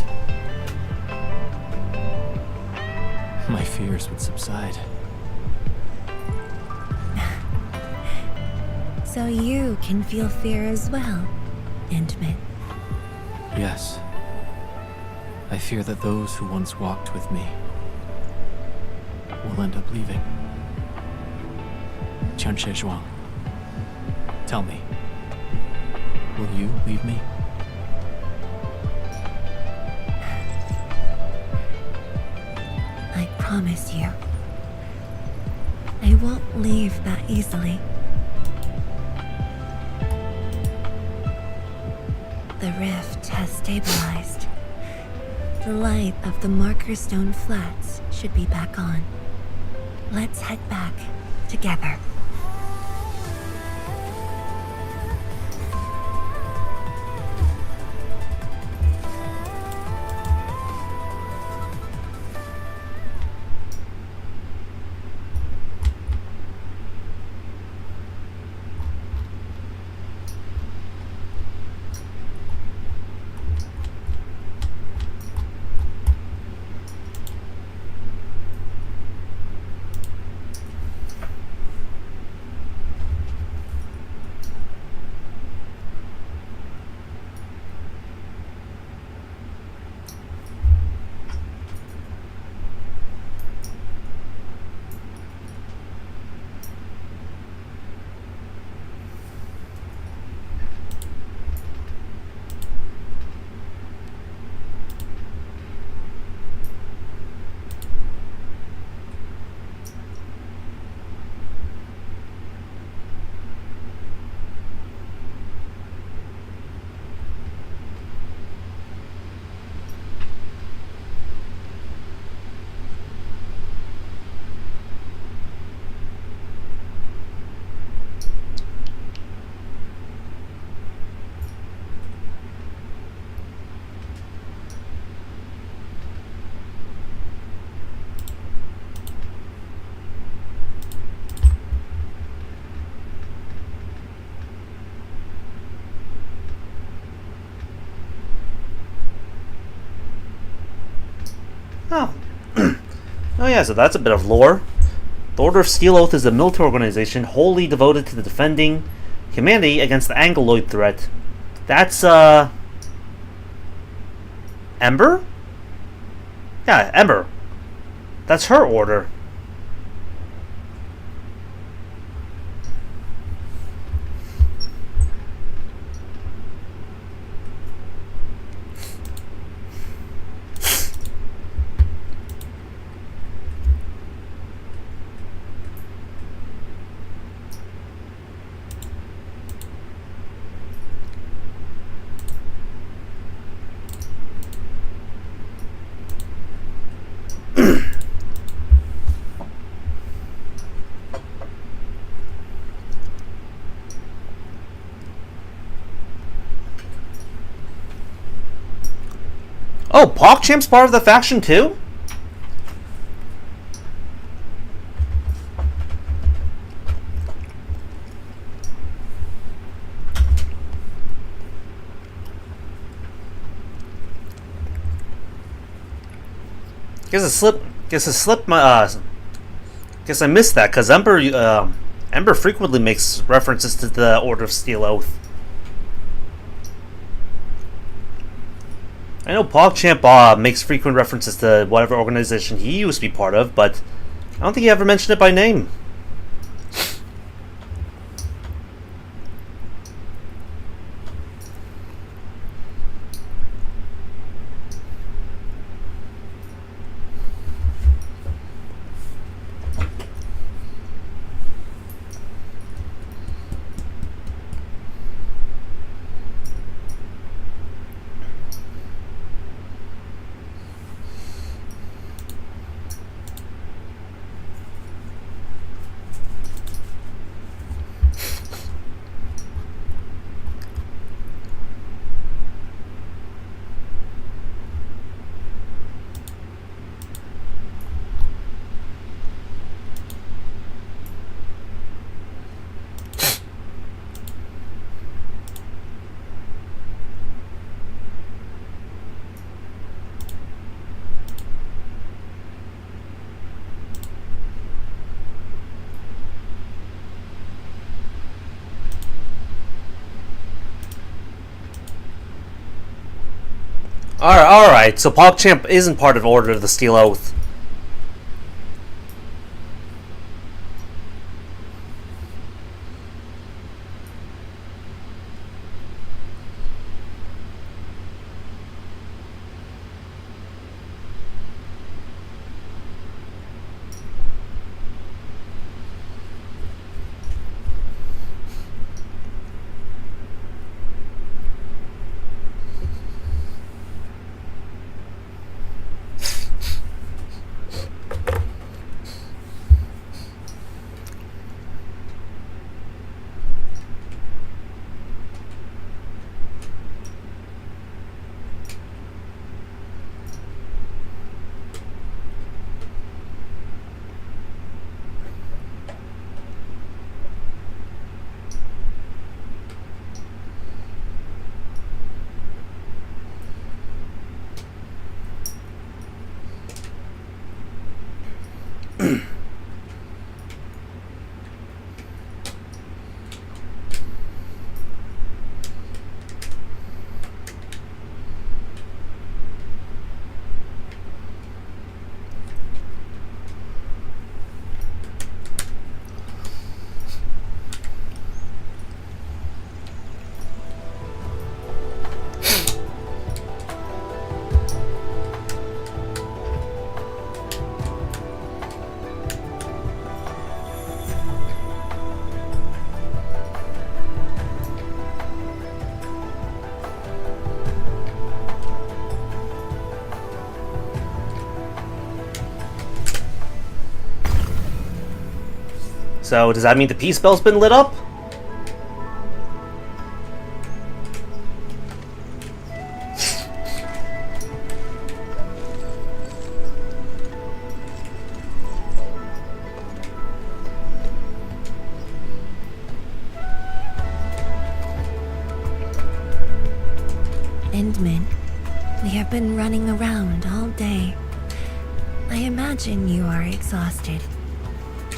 my fears would subside. So you can feel fear as well, Endman. Yes. I fear that those who once walked with me will end up leaving. Zhuang, tell me, will you leave me? I promise you, I won't leave that easily. The rift has stabilized. The light of the Marker Stone Flats should be back on. Let's head back together. Oh yeah, so that's a bit of lore. The Order of Steel Oath is a military organization wholly devoted to defending humanity against the Angoloid threat. That's, Ember? Yeah, Ember. That's her order. Oh, PogChamp's part of the faction too? Guess I missed that because Ember frequently makes references to the Order of Steel Oath. I know PogChamp makes frequent references to whatever organization he used to be part of, but I don't think he ever mentioned it by name. Alright, so PogChamp isn't part of Order of the Steel Oath. So, does that mean the peace bell's been lit up? Endman, we have been running around all day. I imagine imagine you are exhausted.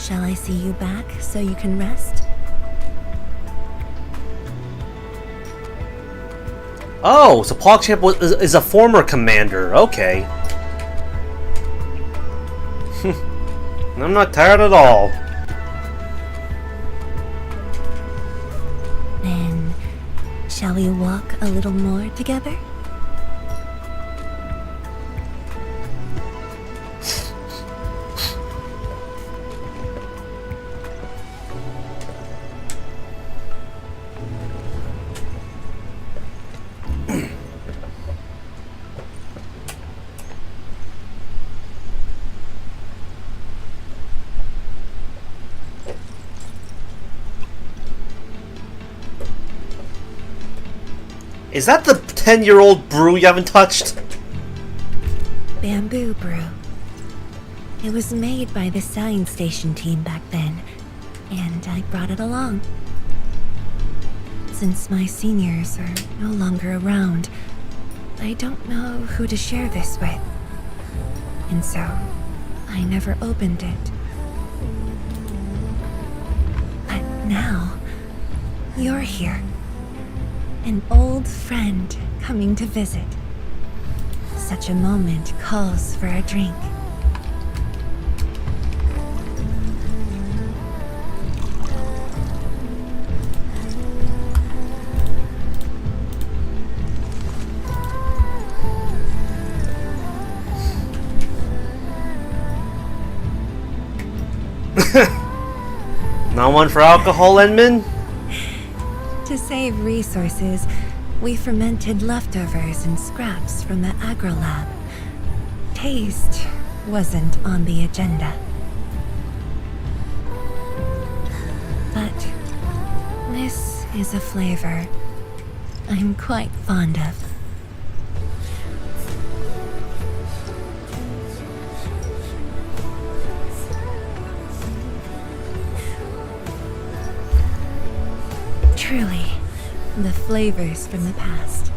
Shall I see you back so you can rest? Oh, so PogChamp is a former commander. Okay. I'm not tired at all. Then, shall we walk a little more together? Is that the 10-year-old brew you haven't touched? Bamboo brew. It was made by the science station team back then, and I brought it along. Since my seniors are no longer around, I don't know who to share this with. And so, I never opened it. But now, you're here. An old friend coming to visit. Such a moment calls for a drink. Not one for alcohol, Edmund? To save resources, we fermented leftovers and scraps from the agro lab. Taste wasn't on the agenda. But this is a flavor I'm quite fond of. Truly, the flavors from the past.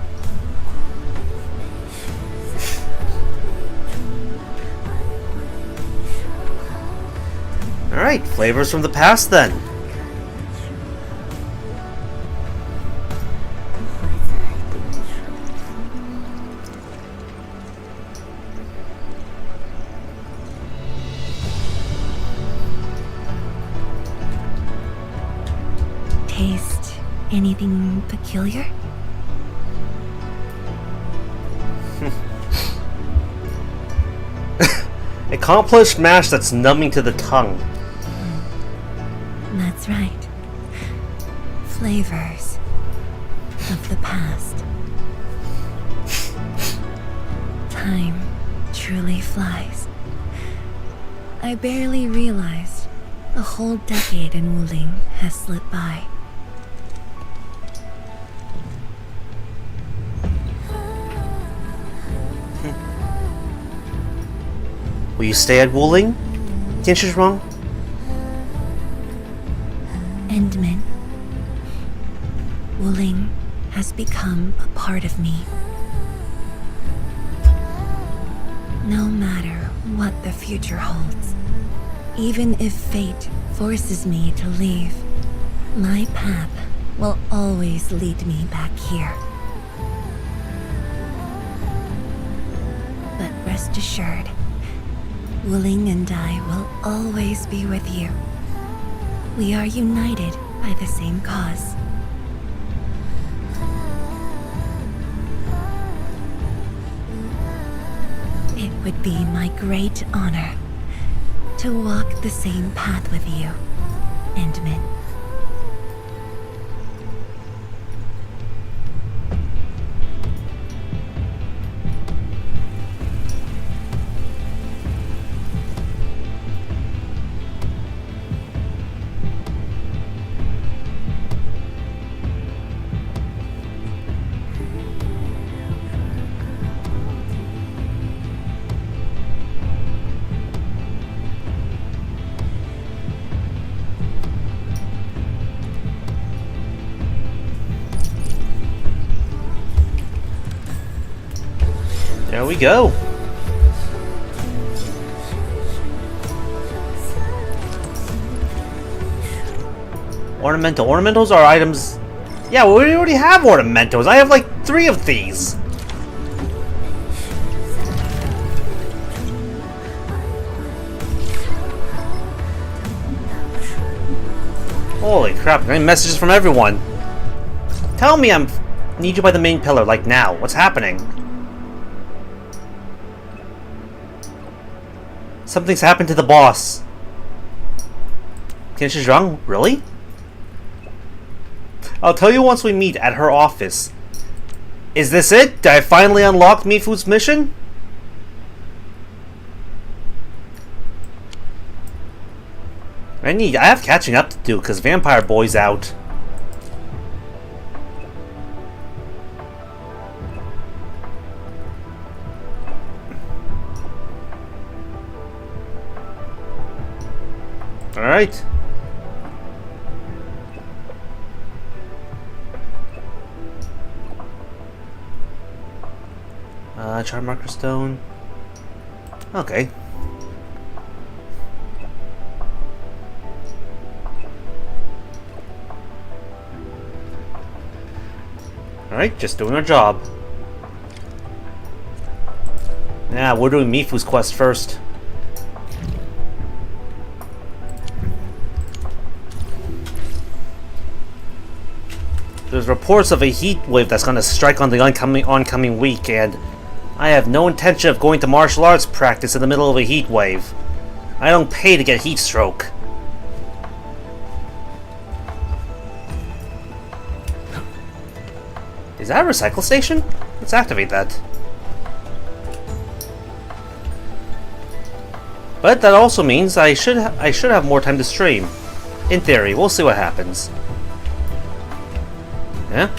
Alright, flavors from the past then. Taste anything peculiar? Accomplished mash that's numbing to the tongue. That's right. Flavors of the past. Time truly flies. I barely realized a whole decade in Wuling has slipped by. Will you stay at Wuling? Zhuang? Endman. Wuling has become a part of me. No matter what the future holds, even if fate forces me to leave, my path will always lead me back here. But rest assured, Wuling and I will always be with you. We are united by the same cause. It would be my great honor to walk the same path with you, Endman. There we go. Ornamental. Ornamentals are items... Yeah, well, we already have ornamentals. I have like 3 of these. Holy crap, I'm getting messages from everyone. Tell me I'm... Need you by the main pillar, like now. What's happening? Something's happened to the boss. Tianshi Zhuang? Really? I'll tell you once we meet at her office. Is this it? Did I finally unlock Mifu's mission? I have catching up to do because Vampire Boy's out. Alright. Charm Marker Stone. Okay. Alright, just doing our job. Yeah, we're doing Mifu's quest first. There's reports of a heat wave that's going to strike on the oncoming week, and I have no intention of going to martial arts practice in the middle of a heat wave. I don't pay to get heat stroke. Is that a recycle station? Let's activate that. But that also means I should have more time to stream. In theory, we'll see what happens. Yeah?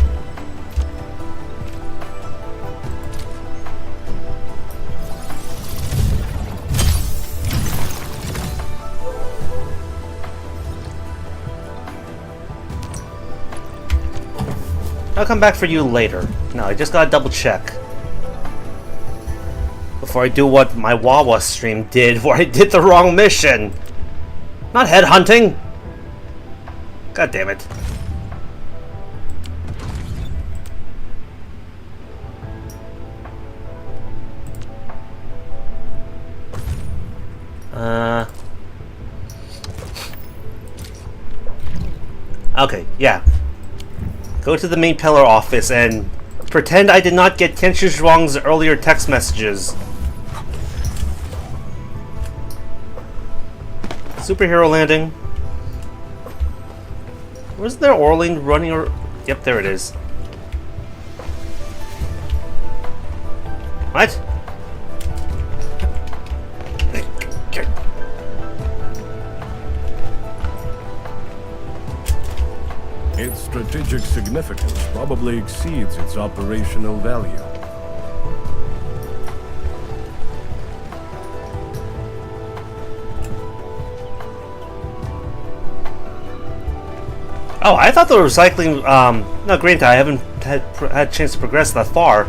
I'll come back for you later. No, I just gotta double check. Before I do what my Wawa stream did, where I did the wrong mission! Not headhunting! God damn it. Okay, yeah. Go to the main pillar office and pretend I did not get Tianshi Zhuang's earlier text messages. Superhero landing. Was there Orling running or... Yep, there it is. What? Its strategic significance probably exceeds its operational value. Oh, I thought the recycling... no, granted, I haven't had a chance to progress that far,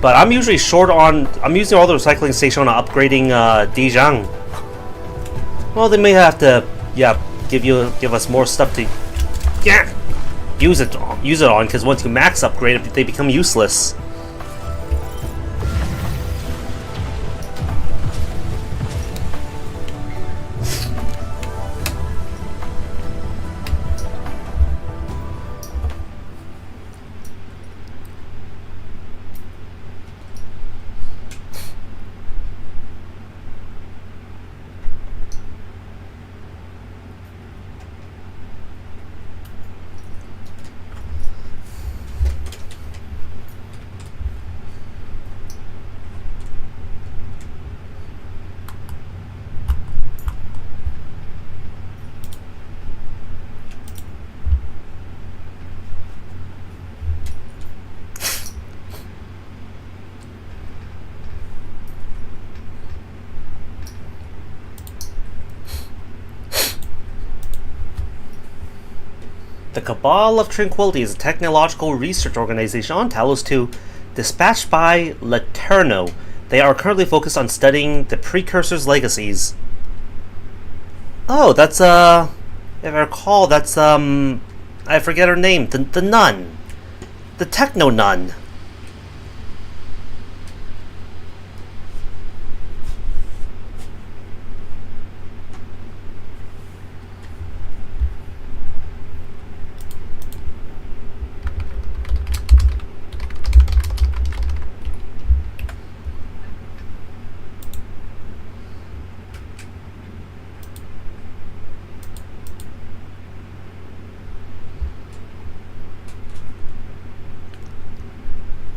but I'm usually short on... I'm using all the recycling station on upgrading Zhuang. Well, they may have to, yeah, give us more stuff to... Yeah! Use it on, because once you max upgrade, they become useless. The Cabal of Tranquility is a technological research organization on Talos 2, dispatched by Laterno. They are currently focused on studying the Precursor's legacies. Oh, that's, if I recall, that's, I forget her name. The nun. The techno nun.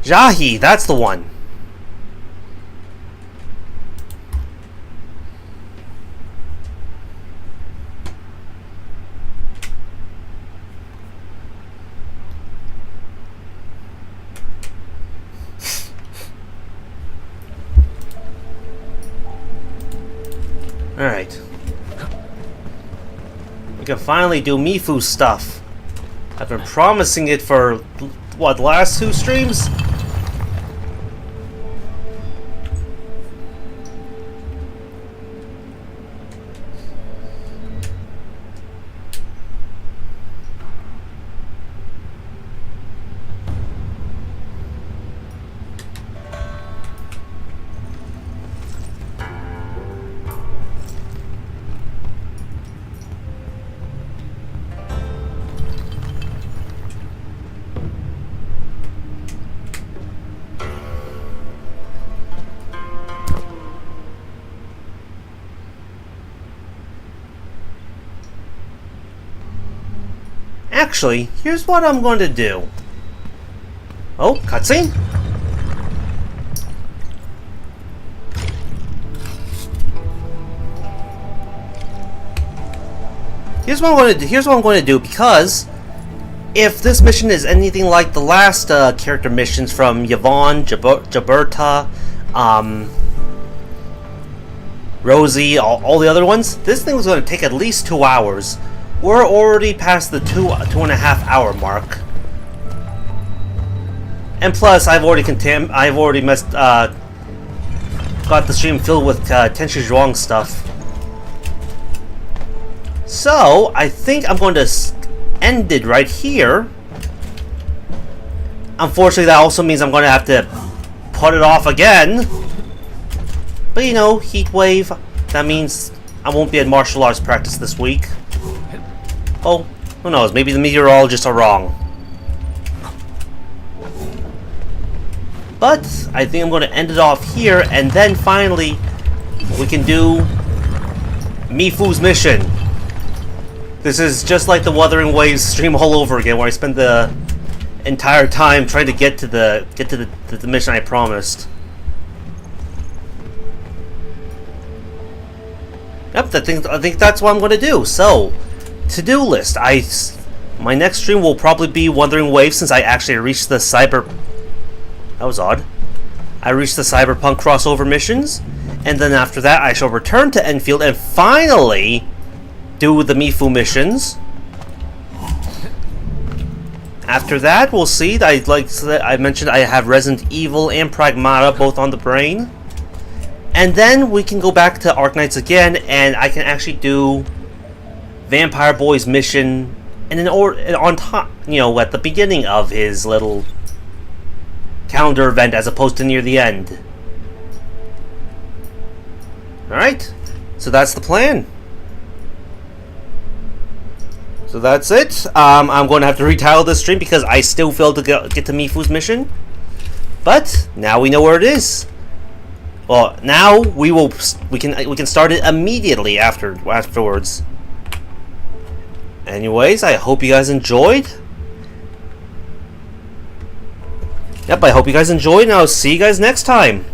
Jahi, that's the one. Alright. We can finally do Mifu stuff. I've been promising it for, what, the last 2 streams? Actually, here's what I'm going to do. Oh, cutscene? Here's what I'm going to do, because if this mission is anything like the last character missions from Yvonne, Jaberta, Rosie, all the other ones, this thing was going to take at least 2 hours. We're already past the 2.5 hour mark, and plus I've already got the stream filled with Tenshi Zhuang stuff. So I think I'm going to end it right here. Unfortunately, that also means I'm going to have to put it off again. But you know, heat wave. That means I won't be at martial arts practice this week. Oh, who knows? Maybe the meteorologists are wrong. But I think I'm going to end it off here, and then finally we can do Mifu's mission. This is just like the Wuthering Waves stream all over again, where I spent the entire time trying to get to the mission I promised. Yep, I think that's what I'm going to do. So, to-do list. My next stream will probably be Wuthering Waves, since I actually reached the That was odd. I reached the Cyberpunk crossover missions, and then after that I shall return to Endfield and finally do the Mifu missions. After that, we'll see. Like I mentioned, I have Resident Evil and Pragmata both on the brain. And then we can go back to Arknights again, and I can actually do Vampire Boy's mission, and then on top, you know, at the beginning of his little calendar event, as opposed to near the end. Alright, so that's the plan. So that's it. I'm going to have to retitle this stream because I still failed to get to Mifu's mission. But now we know where it is. Well, now we can start it immediately afterwards. Anyways, I hope you guys enjoyed. Yep, I hope you guys enjoyed, and I'll see you guys next time.